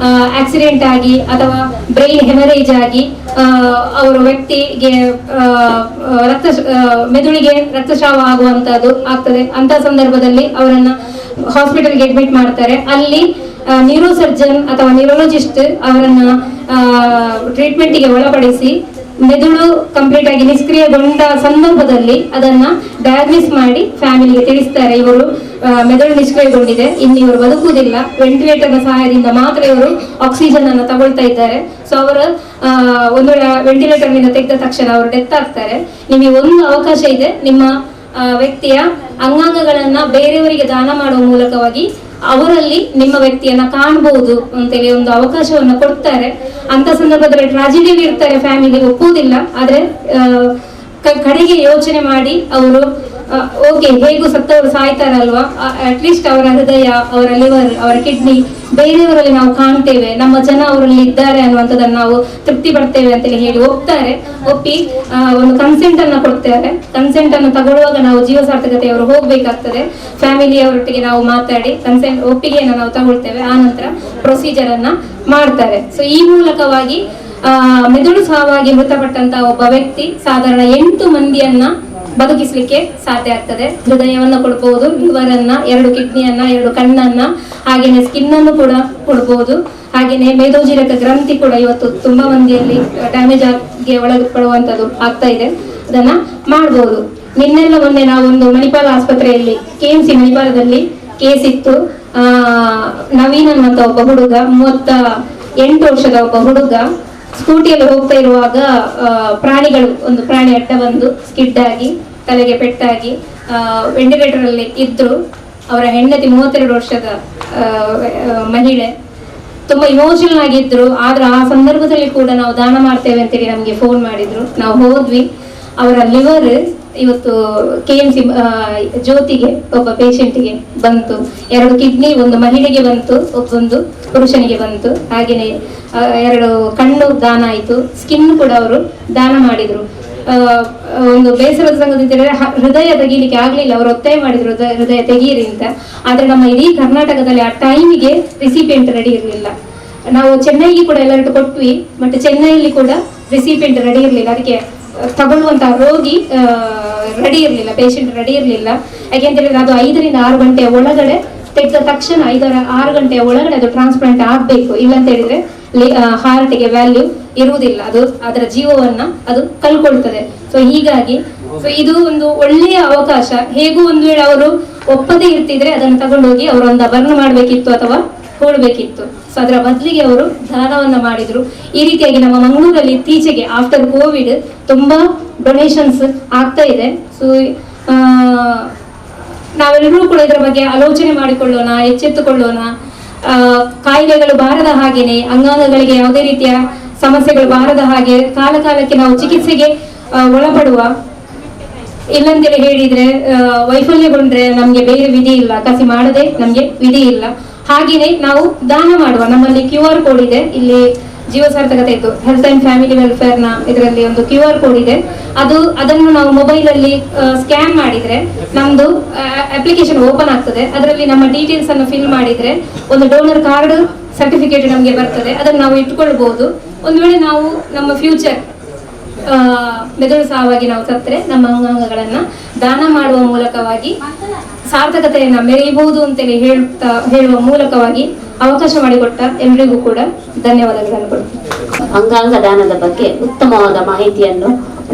ಆಕ್ಸಿಡೆಂಟ್ ಆಗಿ ಅಥವಾ ಬ್ರೈನ್ ಹೆಮರೇಜ್ ಆಗಿ ಅವರ ವ್ಯಕ್ತಿಗೆ ಮೆದುಳಿಗೆ ರಕ್ತಸ್ರಾವ ಆಗುವಂತದ್ದು ಆಗ್ತದೆ. ಅಂತ ಸಂದರ್ಭದಲ್ಲಿ ಅವರನ್ನ ಹಾಸ್ಪಿಟಲ್ಗೆ ಅಡ್ಮಿಟ್ ಮಾಡ್ತಾರೆ. ಅಲ್ಲಿ ನ್ಯೂರೋಸರ್ಜನ್ ಅಥವಾ ನ್ಯೂರೋಲಜಿಸ್ಟ್ ಅವರನ್ನ ಟ್ರೀಟ್ಮೆಂಟ್ಗೆ ಒಳಪಡಿಸಿ ಮೆದುಳು ಕಂಪ್ಲೀಟ್ ಆಗಿ ನಿಷ್ಕ್ರಿಯಗೊಂಡ ಸಂದರ್ಭದಲ್ಲಿ ಅದನ್ನ ಡಯಾಗ್ನಿಸ್ ಮಾಡಿ ಫ್ಯಾಮಿಲಿಗೆ ತಿಳಿಸ್ತಾರೆ. ಇವರು ಮೆದುಳು ನಿಷ್ಕ್ರಿಯಗೊಂಡಿದೆ, ಇನ್ನು ಇವರು ಬದುಕುವುದಿಲ್ಲ, ವೆಂಟಿಲೇಟರ್ನ ಸಹಾಯದಿಂದ ಮಾತ್ರ ಇವರು ಆಕ್ಸಿಜನ್ ಅನ್ನು ತಗೊಳ್ತಾ ಇದ್ದಾರೆ. ಸೊ ಅವರ ಒಂದು ವೆಂಟಿಲೇಟರ್ ನಿಂದ ತೆಗೆದ ತಕ್ಷಣ ಅವರು ಡೆತ್ ಆಗ್ತಾರೆ. ನಿಮಗೆ ಒಂದು ಅವಕಾಶ ಇದೆ, ನಿಮ್ಮ ವ್ಯಕ್ತಿಯ ಅಂಗಾಂಗಗಳನ್ನ ಬೇರೆಯವರಿಗೆ ದಾನ ಮಾಡುವ ಮೂಲಕವಾಗಿ ಅವರಲ್ಲಿ ನಿಮ್ಮ ವ್ಯಕ್ತಿಯನ್ನ ಕಾಣಬಹುದು ಅಂತೇಳಿ ಒಂದು ಅವಕಾಶವನ್ನ ಕೊಡ್ತಾರೆ. ಅಂತ ಸಂದರ್ಭದಲ್ಲಿ ಟ್ರಾಜಿಡಿಯಲ್ಲಿ ಇರ್ತಾರೆ, ಫ್ಯಾಮಿಲಿ ಒಪ್ಪುವುದಿಲ್ಲ. ಆದ್ರೆ ಕಡೆಗೆ ಯೋಚನೆ ಮಾಡಿ ಅವರು ಓಕೆ, ಹೇಗೂ ಸತ್ತವರು ಸಾಯ್ತಾರಲ್ವಾ, ಅಟ್ಲೀಸ್ಟ್ ಅವರ ಹೃದಯ, ಅವರ ಲಿವರ್, ಅವರ ಕಿಡ್ನಿ ಬೇರೆಯವರಲ್ಲಿ ನಾವು ಕಾಣ್ತೇವೆ, ನಮ್ಮ ಜನ ಅವರಲ್ಲಿ ಇದ್ದಾರೆ ಅನ್ನುವಂಥದ್ದನ್ನು ನಾವು ತೃಪ್ತಿ ಪಡ್ತೇವೆ ಅಂತೇಳಿ ಹೇಳಿ ಒಪ್ಪಿ ಒಂದು ಕನ್ಸೆಂಟ್ ಅನ್ನ ಕೊಡ್ತೇವೆ. ಕನ್ಸೆಂಟ್ ಅನ್ನು ತಗೊಳ್ಳುವಾಗ ನಾವು ಜೀವ ಸಾರ್ಥಕತೆಯವರು ಹೋಗ್ಬೇಕಾಗ್ತದೆ. ಫ್ಯಾಮಿಲಿ ಅವರೊಟ್ಟಿಗೆ ನಾವು ಮಾತಾಡಿ ಒಪ್ಪಿಗೆಯನ್ನು ನಾವು ತಗೊಳ್ತೇವೆ. ಆ ನಂತರ ಪ್ರೊಸೀಜರ್ ಅನ್ನ ಮಾಡ್ತಾರೆ. ಸೊ ಈ ಮೂಲಕವಾಗಿ ಮೆದುಳು ಸಾವಾಗಿ ಮೃತಪಟ್ಟಂತ ಒಬ್ಬ ವ್ಯಕ್ತಿ ಸಾಧಾರಣ 8 ಮಂದಿಯನ್ನ ಬದುಕಿಸ್ಲಿಕ್ಕೆ ಸಾಧ್ಯ ಆಗ್ತದೆ. ಹೃದಯವನ್ನ ಕೊಡ್ಬಹುದು, ಲಿವರ್ ಅನ್ನ, 2 ಕಿಡ್ನಿಯನ್ನ, 2 ಕಣ್ಣನ್ನ, ಹಾಗೇನೆ ಸ್ಕಿನ್ ಅನ್ನು ಕೂಡ ಕೊಡ್ಬಹುದು. ಹಾಗೇನೆ ಮೇದೋಜಿರಕ ಗ್ರಂಥಿ ಕೂಡ ಇವತ್ತು ತುಂಬಾ ಮಂದಿಯಲ್ಲಿ ಡ್ಯಾಮೇಜ್ ಆಗಿ ಒಳಪಡುವಂತದ್ದು ಆಗ್ತಾ ಇದೆ. ಅದನ್ನ ಮಾಡಬಹುದು. ನಿನ್ನೆಲ್ಲ ಮೊನ್ನೆ ನಾವೊಂದು ಮಣಿಪಾಲ ಆಸ್ಪತ್ರೆಯಲ್ಲಿ KMC ಮಣಿಪಾಲದಲ್ಲಿ ಕೇಸ್ ಇತ್ತು. ನವೀನ್ ಅನ್ನುವಂತ ಒಬ್ಬ ಹುಡುಗ, 38 ವರ್ಷದ ಒಬ್ಬ ಹುಡುಗ ಸ್ಕೂಟಿಯಲ್ಲಿ ಹೋಗ್ತಾ ಇರುವಾಗ ಒಂದು ಪ್ರಾಣಿ ಅಡ್ಡ ಬಂದು ಸ್ಕಿಡ್ ಆಗಿ ತಲೆಗೆ ಪೆಟ್ಟಾಗಿ ವೆಂಟಿಲೇಟರ್ ಅಲ್ಲಿ ಇದ್ರು. ಅವರ ಹೆಂಡತಿ 32 ವರ್ಷದ ಮಹಿಳೆ ತುಂಬಾ ಇಮೋಷನಲ್ ಆಗಿದ್ರು. ಆದ್ರೆ ಆ ಸಂದರ್ಭದಲ್ಲಿ ಕೂಡ ನಾವು ದಾನ ಮಾಡ್ತೇವೆ ಅಂತೇಳಿ ನಮ್ಗೆ ಫೋನ್ ಮಾಡಿದ್ರು. ನಾವು ಹೋದ್ವಿ. ಅವರ ಲಿವರ್ ಇವತ್ತು KMC ಜ್ಯೋತಿಗೆ ಒಬ್ಬ ಪೇಷಂಟ್ಗೆ ಬಂತು. 2 ಕಿಡ್ನಿ, ಒಂದು ಮಹಿಳೆಗೆ ಬಂತು, ಒಬ್ಬೊಂದು ಪುರುಷನಿಗೆ ಬಂತು. ಹಾಗೇನೆ 2 ಕಣ್ಣು ದಾನ ಆಯ್ತು, ಸ್ಕಿನ್ ಕೂಡ ಅವರು ದಾನ ಮಾಡಿದ್ರು. ಒಂದು ಬೇಸರದ ಸಂಗತಿ ಹೇಳಿದ್ರೆ ಹೃದಯ ತೆಗೀಲಿಕ್ಕೆ ಆಗ್ಲಿಲ್ಲ. ಅವರು ಒತ್ತಾಯ ಮಾಡಿದ್ರು ಹೃದಯ ತೆಗೀರಿ ಅಂತ. ಆದ್ರೆ ನಮ್ಮ ಇಡೀ ಕರ್ನಾಟಕದಲ್ಲಿ ಆ ಟೈಮಿಗೆ ರಿಸಿಪಿಯೆಂಟ್ ರೆಡಿ ಇರಲಿಲ್ಲ. ನಾವು ಚೆನ್ನೈಗೆ ಕೂಡ ಎಲ್ಲರೂ ಕೊಟ್ವಿ, ಬಟ್ ಚೆನ್ನೈಯಲ್ಲಿ ಕೂಡ ರಿಸಿಪಿಯೆಂಟ್ ರೆಡಿ ಇರಲಿಲ್ಲ. ಅದಕ್ಕೆ ತಗೊಳ್ಳುವಂತಹ ರೋಗಿ ರೆಡಿ ಇರಲಿಲ್ಲ, ಪೇಷಂಟ್ ರೆಡಿ ಇರಲಿಲ್ಲ. ಯಾಕೆಂತ ಹೇಳಿದ್ರೆ ಅದು 5 ರಿಂದ 6 ಗಂಟೆಯ ಒಳಗಡೆ ತೆಗೆದ ತಕ್ಷಣ 5-6 ಗಂಟೆಯ ಒಳಗಡೆ ಅದು ಟ್ರಾನ್ಸ್ಪ್ಲಾಂಟ್ ಆಗ್ಬೇಕು. ಇಲ್ಲಂತ ಹೇಳಿದ್ರೆ ಹಾರ್ಟ್ಗೆ ವ್ಯಾಲ್ಯೂ ಇರುವುದಿಲ್ಲ, ಅದು ಅದರ ಜೀವವನ್ನ ಅದು ಕಳ್ಕೊಳ್ತದೆ. ಸೊ ಹೀಗಾಗಿ ಇದು ಒಂದು ಒಳ್ಳೆಯ ಅವಕಾಶ. ಹೇಗೂ ಒಂದು ವೇಳೆ ಅವರು ಒಪ್ಪದೇ ಇರ್ತಿದ್ರೆ ಅದನ್ನು ತಗೊಂಡೋಗಿ ಅವರೊಂದು ಬರ್ನ್ ಮಾಡ್ಬೇಕಿತ್ತು ಅಥವಾ ಹೂಳ್ಬೇಕಿತ್ತು. ಸೊ ಅದರ ಬದಲಿಗೆ ಅವರು ದಾನವನ್ನ ಮಾಡಿದ್ರು. ಈ ರೀತಿಯಾಗಿ ನಮ್ಮ ಮಂಗಳೂರಲ್ಲಿ ಇತ್ತೀಚೆಗೆ ಆಫ್ಟರ್ ಕೋವಿಡ್ ತುಂಬಾ ಡೊನೇಷನ್ಸ್ ಆಗ್ತಾ ಇದೆ. ಸೊ ನಾವೆಲ್ಲರೂ ಕೂಡ ಇದರ ಬಗ್ಗೆ ಆಲೋಚನೆ ಮಾಡಿಕೊಳ್ಳೋಣ, ಎಚ್ಚೆತ್ತುಕೊಳ್ಳೋಣ. ಕಾಯಿಲೆಗಳು ಬಾರದ ಹಾಗೇನೆ, ಅಂಗಾಂಗಗಳಿಗೆ ಯಾವುದೇ ರೀತಿಯ ಸಮಸ್ಯೆಗಳು ಬಾರದ ಹಾಗೆ ಕಾಲಕಾಲಕ್ಕೆ ನಾವು ಚಿಕಿತ್ಸೆಗೆ ಒಳಪಡುವ. ಇಲ್ಲಂತೇಳಿ ಹೇಳಿದ್ರೆ ವೈಫಲ್ಯಗೊಂಡ್ರೆ ನಮ್ಗೆ ಬೇರೆ ವಿಧಿ ಇಲ್ಲ, ಕಸಿ ಮಾಡದೆ ನಮ್ಗೆ ವಿಧಿ ಇಲ್ಲ. ಹಾಗೇನೆ ನಾವು ದಾನ ಮಾಡುವ, ನಮ್ಮಲ್ಲಿ QR ಕೋಡ್ ಇದೆ, ಇಲ್ಲಿ ಜೀವ ಸಾರ್ಥಕತೆ ಇತ್ತು ಹೆಲ್ತ್ ಅಂಡ್ ಫ್ಯಾಮಿಲಿ ವೆಲ್ಫೇರ್ ನ ಇದರಲ್ಲಿ ಒಂದು QR ಕೋಡ್ ಇದೆ. ಅದನ್ನು ನಾವು ಮೊಬೈಲ್ ಅಲ್ಲಿ ಸ್ಕ್ಯಾನ್ ಮಾಡಿದ್ರೆ ನಮ್ದು ಅಪ್ಲಿಕೇಶನ್ ಓಪನ್ ಆಗ್ತದೆ. ಅದರಲ್ಲಿ ನಮ್ಮ ಡೀಟೇಲ್ಸ್ ಅನ್ನು ಫಿಲ್ ಮಾಡಿದ್ರೆ ಒಂದು ಡೋನರ್ ಕಾರ್ಡ್ ಸರ್ಟಿಫಿಕೇಟ್ ನಮಗೆ ಬರ್ತದೆ. ಅದನ್ನು ನಾವು ಇಟ್ಕೊಳ್ಬಹುದು. ಒಂದು ವೇಳೆ ನಾವು ನಮ್ಮ ಫ್ಯೂಚರ್ ಮೆದುಳು ಸಾವಾಗಿ ನಾವು ಸತ್ತರೆ ನಮ್ಮ ಅಂಗಾಂಗಗಳನ್ನ ದಾನ ಮಾಡುವ ಮೂಲಕವಾಗಿ ಸಾರ್ಥಕತೆಯನ್ನ ಮೆರೆಯಬಹುದು ಅಂತೇಳಿ ಹೇಳುವ ಮೂಲಕವಾಗಿ ಅವಕಾಶ ಮಾಡಿಕೊಟ್ಟ ಎಲ್ರಿಗೂ ಕೂಡ ಧನ್ಯವಾದಗಳನ್ನು ಕೊಡ್ತೀನಿ. ಅಂಗಾಂಗ ದಾನದ ಬಗ್ಗೆ ಉತ್ತಮವಾದ ಮಾಹಿತಿಯನ್ನು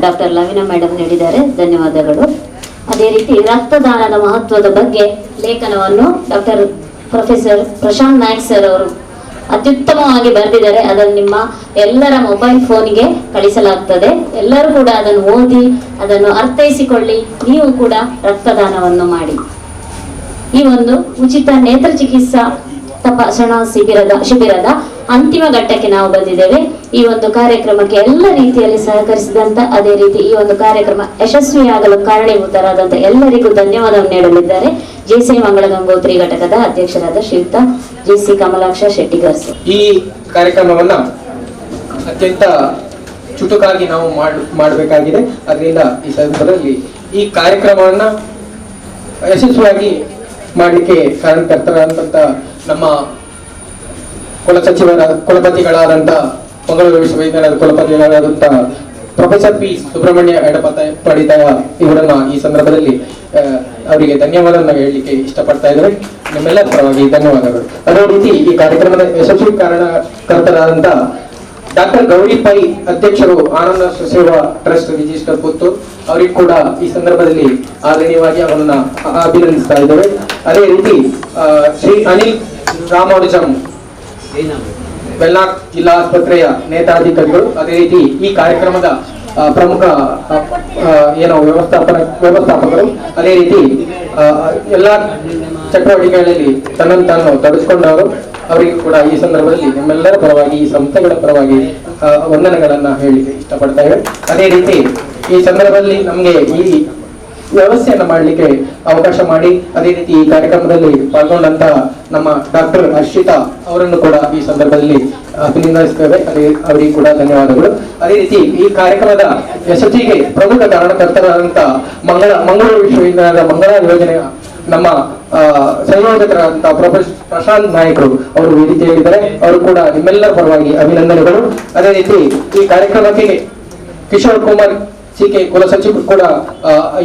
ಡಾಕ್ಟರ್ ಲವಿನಾ ಮೇಡಮ್ ನೀಡಿದ್ದಾರೆ, ಧನ್ಯವಾದಗಳು. ಅದೇ ರೀತಿ ರಕ್ತದಾನದ ಮಹತ್ವದ ಬಗ್ಗೆ ಲೇಖನವನ್ನು doctor professor Prashanth Naik sir ಅವರು ಅತ್ಯುತ್ತಮವಾಗಿ ಬರೆದಿದ್ದಾರೆ. ಅದನ್ನು ನಿಮ್ಮ ಎಲ್ಲರ ಮೊಬೈಲ್ ಫೋನಿಗೆ ಕಳಿಸಲಾಗ್ತದೆ. ಎಲ್ಲರೂ ಕೂಡ ಅದನ್ನು ಓದಿ ಅದನ್ನು ಅರ್ಥೈಸಿಕೊಳ್ಳಿ. ನೀವು ಕೂಡ ರಕ್ತದಾನವನ್ನು ಮಾಡಿ. ಈ ಒಂದು ಉಚಿತ ನೇತ್ರ ಚಿಕಿತ್ಸಾ ತಪಾಸಣಾ ಶಿಬಿರದ ಅಂತಿಮ ಘಟ್ಟಕ್ಕೆ ನಾವು ಬಂದಿದ್ದೇವೆ. ಈ ಒಂದು ಕಾರ್ಯಕ್ರಮಕ್ಕೆ ಎಲ್ಲ ರೀತಿಯಲ್ಲಿ ಸಹಕರಿಸಿದಂತ, ಅದೇ ರೀತಿ ಈ ಒಂದು ಕಾರ್ಯಕ್ರಮ ಯಶಸ್ವಿಯಾಗಲು ಕಾರಣೀಭೂತರಾದಂತ ಎಲ್ಲರಿಗೂ ಧನ್ಯವಾದವನ್ನು ನೀಡಲಿದ್ದಾರೆ ಜೆಸಿ ಮಂಗಳ ಗಂಗೋತ್ರಿ ಘಟಕದ ಅಧ್ಯಕ್ಷರಾದ ಶ್ರೀಯುತ ಜೆಸಿ ಕಮಲಾಕ್ಷ ಶೆಟ್ಟಿಗರ್ಸ್. ಈ ಕಾರ್ಯಕ್ರಮವನ್ನ ಅತ್ಯಂತ ಚುಟುಕಾಗಿ ನಾವು ಮಾಡಬೇಕಾಗಿದೆ. ಅದರಿಂದ ಈ ಸಂದರ್ಭದಲ್ಲಿ ಈ ಕಾರ್ಯಕ್ರಮವನ್ನ ಯಶಸ್ವಿಯಾಗಿ ಮಾಡಲಿಕ್ಕೆ ಕಾರಣಕರ್ತರಾದಂಥ ನಮ್ಮ ಕುಲಪತಿಗಳಾದಂಥ ಮಂಗಳೂರು ವಿಶ್ವವಿದ್ಯಾಲಯದ ಕುಲಪತಿಗಳಾದಂಥ ಪ್ರೊಫೆಸರ್ ಪಿ ಸುಬ್ರಹ್ಮಣ್ಯ ಎಡಪಡಿತಾಯ ಇವರನ್ನ ಈ ಸಂದರ್ಭದಲ್ಲಿ ಅವರಿಗೆ ಧನ್ಯವಾದವನ್ನು ಹೇಳಲಿಕ್ಕೆ ಇಷ್ಟಪಡ್ತಾ ಇದ್ದೇವೆ. ನಿಮ್ಮೆಲ್ಲರ ಪರವಾಗಿ ಧನ್ಯವಾದಗಳು. ಅದೇ ರೀತಿ ಈ ಕಾರ್ಯಕ್ರಮದ ಯಶಸ್ವಿ ಕಾರಣಕರ್ತರಾದಂಥ ಡಾಕ್ಟರ್ ಗೌರಿ ಪೈ ಅಧ್ಯಕ್ಷರು ಆನಂದ ಸೇವಾ ಟ್ರಸ್ಟ್ ರಿಜಿಸ್ಟರ್ ಪುತ್ತೂರು, ಅವರಿಗೆ ಕೂಡ ಈ ಸಂದರ್ಭದಲ್ಲಿ ಆದರಣೀಯವಾಗಿ ಅವರನ್ನ ಅಭಿನಂದಿಸ್ತಾ ಇದ್ದೇವೆ. ಅದೇ ರೀತಿ ಶ್ರೀ ಅನಿಲ್ ರಾಮಾನುಜಂ ಬೆಲ್ಲಾಕ್ ಜಿಲ್ಲಾ ಆಸ್ಪತ್ರೆಯ ನೇತಾಧಿಕಾರಿಗಳು, ಅದೇ ರೀತಿ ಈ ಕಾರ್ಯಕ್ರಮದ ಪ್ರಮುಖ ವ್ಯವಸ್ಥಾಪಕರು, ಅದೇ ರೀತಿ ಎಲ್ಲ ಚಟುವಟಿಕೆಗಳಲ್ಲಿ ತನ್ನನ್ನು ತಾನು ತೊಡಗಿಸಿಕೊಂಡವರು, ಅವರಿಗೂ ಕೂಡ ಈ ಸಂದರ್ಭದಲ್ಲಿ ನಿಮ್ಮೆಲ್ಲರ ಪರವಾಗಿ ಈ ಸಂಸ್ಥೆಗಳ ಪರವಾಗಿ ವಂದನೆಗಳನ್ನ ಹೇಳಲಿಕ್ಕೆ ಇಷ್ಟಪಡ್ತಾ ಇವೆ. ಅದೇ ರೀತಿ ಈ ಸಂದರ್ಭದಲ್ಲಿ ನಮಗೆ ಈ ವ್ಯವಸ್ಥೆಯನ್ನು ಮಾಡಲಿಕ್ಕೆ ಅವಕಾಶ ಮಾಡಿ, ಅದೇ ರೀತಿ ಈ ಕಾರ್ಯಕ್ರಮದಲ್ಲಿ ಪಾಲ್ಗೊಂಡಂತಹ ನಮ್ಮ ಡಾಕ್ಟರ್ ಹರ್ಷಿತಾ ಅವರನ್ನು ಕೂಡ ಈ ಸಂದರ್ಭದಲ್ಲಿ ಅಭಿನಂದಿಸುತ್ತೇವೆ. ಅವರಿಗೆ ಕೂಡ ಧನ್ಯವಾದಗಳು. ಅದೇ ರೀತಿ ಈ ಕಾರ್ಯಕ್ರಮದ ಯಶಸ್ಸಿಗೆ ಪ್ರಮುಖ ಕಾರಣಕರ್ತರಾದಂತಹ ಮಂಗಳೂರು ವಿಶ್ವವಿದ್ಯಾಲಯದ ಮಂಗಳ ಯೋಜನೆಯ ನಮ್ಮ ಸಂಯೋಜಕರಾದಂತಹ ಪ್ರೊಫೆಸರ್ ಪ್ರಶಾಂತ್ ನಾಯ್ಕರು ಅವರು ವೇದಿಕೆಯಲ್ಲಿದ್ದಾರೆ. ಅವರು ಕೂಡ ನಿಮ್ಮೆಲ್ಲರ ಪರವಾಗಿ ಅಭಿನಂದನೆಗಳು. ಅದೇ ರೀತಿ ಈ ಕಾರ್ಯಕ್ರಮಕ್ಕೆ ಕಿಶೋರ್ ಕುಮಾರ್ CK ಕುಲಸಚಿವರು ಕೂಡ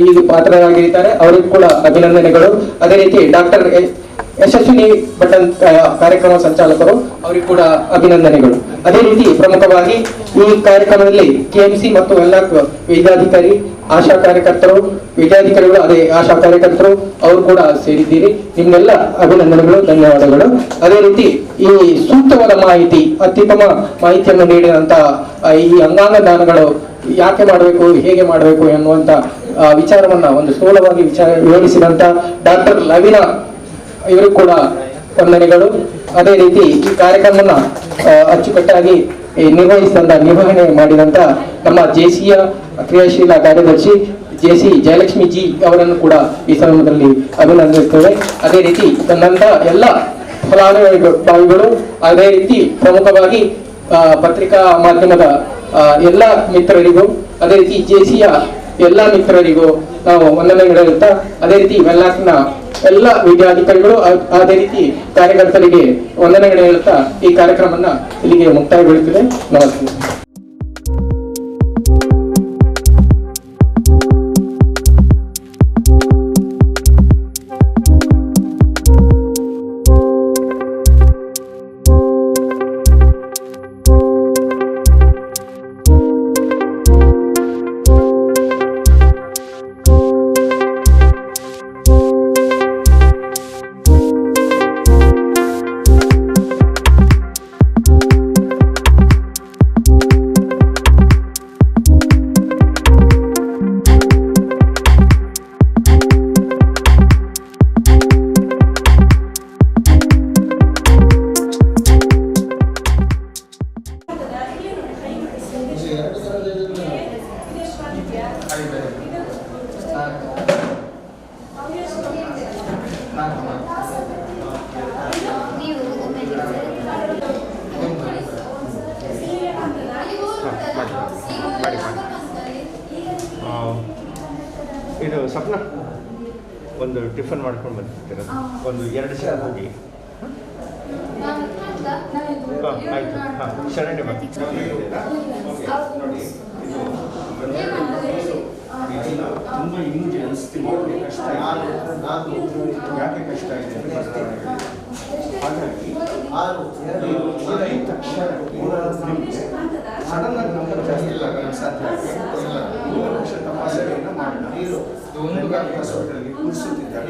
ಈಗ ಪಾತ್ರರಾಗಿದ್ದಾರೆ, ಅವರಿಗೂ ಕೂಡ ಅಭಿನಂದನೆಗಳು. ಅದೇ ರೀತಿ ಡಾಕ್ಟರ್ ಯಶಸ್ವಿನಿ ಭಟ್ಟನ್ ಕಾರ್ಯಕ್ರಮ ಸಂಚಾಲಕರು, ಅವರಿಗೂ ಕೂಡ ಅಭಿನಂದನೆಗಳು. ಅದೇ ರೀತಿ ಪ್ರಮುಖವಾಗಿ ಈ ಕಾರ್ಯಕ್ರಮದಲ್ಲಿ KMC ಮತ್ತು ಎಲ್ಲ ವೈದ್ಯಾಧಿಕಾರಿ, ಆಶಾ ಕಾರ್ಯಕರ್ತರು, ವಿದ್ಯಾಧಿಕಾರಿಗಳು, ಅದೇ ಆಶಾ ಕಾರ್ಯಕರ್ತರು ಅವರು ಕೂಡ ಸೇರಿದ್ದೀರಿ. ನಿಮ್ಮೆಲ್ಲ ಅಭಿನಂದನೆಗಳು, ಧನ್ಯವಾದಗಳು. ಅದೇ ರೀತಿ ಈ ಸೂಕ್ತವಾದ ಮಾಹಿತಿ, ಅತ್ಯುತ್ತಮ ಮಾಹಿತಿಯನ್ನು ನೀಡಿದಂತ ಈ ಅಂಗಾಂಗ ದಾನಗಳು ಯಾಕೆ ಮಾಡಬೇಕು, ಹೇಗೆ ಮಾಡಬೇಕು ಎನ್ನುವಂತ ವಿಚಾರವನ್ನ ಒಂದು ಸ್ಥೂಲವಾಗಿ ವಿವರಿಸಿದಂತ ಡಾಕ್ಟರ್ ಲವಿನಾ ಇವರು ಕೂಡ ವಂದನೆಗಳು. ಅದೇ ರೀತಿ ಈ ಕಾರ್ಯಕ್ರಮವನ್ನ ಅಚ್ಚುಕಟ್ಟಾಗಿ ನಿರ್ವಹಣೆ ಮಾಡಿದಂತ ನಮ್ಮ ಜೆಸಿಯ ಕ್ರಿಯಾಶೀಲ ಕಾರ್ಯದರ್ಶಿ JC ಜಯಲಕ್ಷ್ಮಿ ಜಿ ಅವರನ್ನು ಕೂಡ ಈ ಸಂದರ್ಭದಲ್ಲಿ ಅಭಿನಂದಿಸುತ್ತೇವೆ. ಅದೇ ರೀತಿ ತನ್ನಂತ ಎಲ್ಲ ಫಲಾನುಭವಿಗಳು, ಅದೇ ರೀತಿ ಪ್ರಮುಖವಾಗಿ ಪತ್ರಿಕಾ ಮಾಧ್ಯಮದ ಎಲ್ಲ ಮಿತ್ರರಿಗೂ, ಅದೇ ರೀತಿ JCಯ ಎಲ್ಲ ಮಿತ್ರರಿಗೂ ನಾವು ವಂದನೆಗಳು ಹೇಳುತ್ತಾ, ಅದೇ ರೀತಿ ವೆಲ್ಲಾಕ್ನ ಎಲ್ಲ ವಿದ್ಯಾಧಿಕಾರಿಗಳು, ಅದೇ ರೀತಿ ಕಾರ್ಯಕರ್ತರಿಗೆ ವಂದನೆಗಳು ಹೇಳುತ್ತಾ ಈ ಕಾರ್ಯಕ್ರಮವನ್ನ ಇಲ್ಲಿಗೆ ಮುಕ್ತಾಯಗೊಳಿಸಿದೆ. ನಮಸ್ತೆ. ಇದು ಸ್ವಪ್ನ ಒಂದು ಟಿಫನ್ ಮಾಡ್ಕೊಂಡು ಬಂದಿರ್ತೀರ ಒಂದು 2 ಸಲ ಹೋಗಿ ಆಯಿತು ಶರಣ್ಯ ಮಾಡಿ ತುಂಬ ಇನ್ನೂ ಜಾಸ್ತಿ ಕಷ್ಟ ಯಾಕೆ ಕಷ್ಟ ಇದೆ ಹಾಗಾಗಿ ಸಡನ್ ಆಗಿ ನಂಬರ್ ಜಾಸ್ತಿ ಸಾಧ್ಯ 3 ಲಕ್ಷ ತಪಾಸಣೆಯನ್ನು ಮಾಡೋಣ ಹಾಸ್ಪಿಟಲ್ಗೆ ಕೂರಿಸುತ್ತಿದ್ದಾರೆ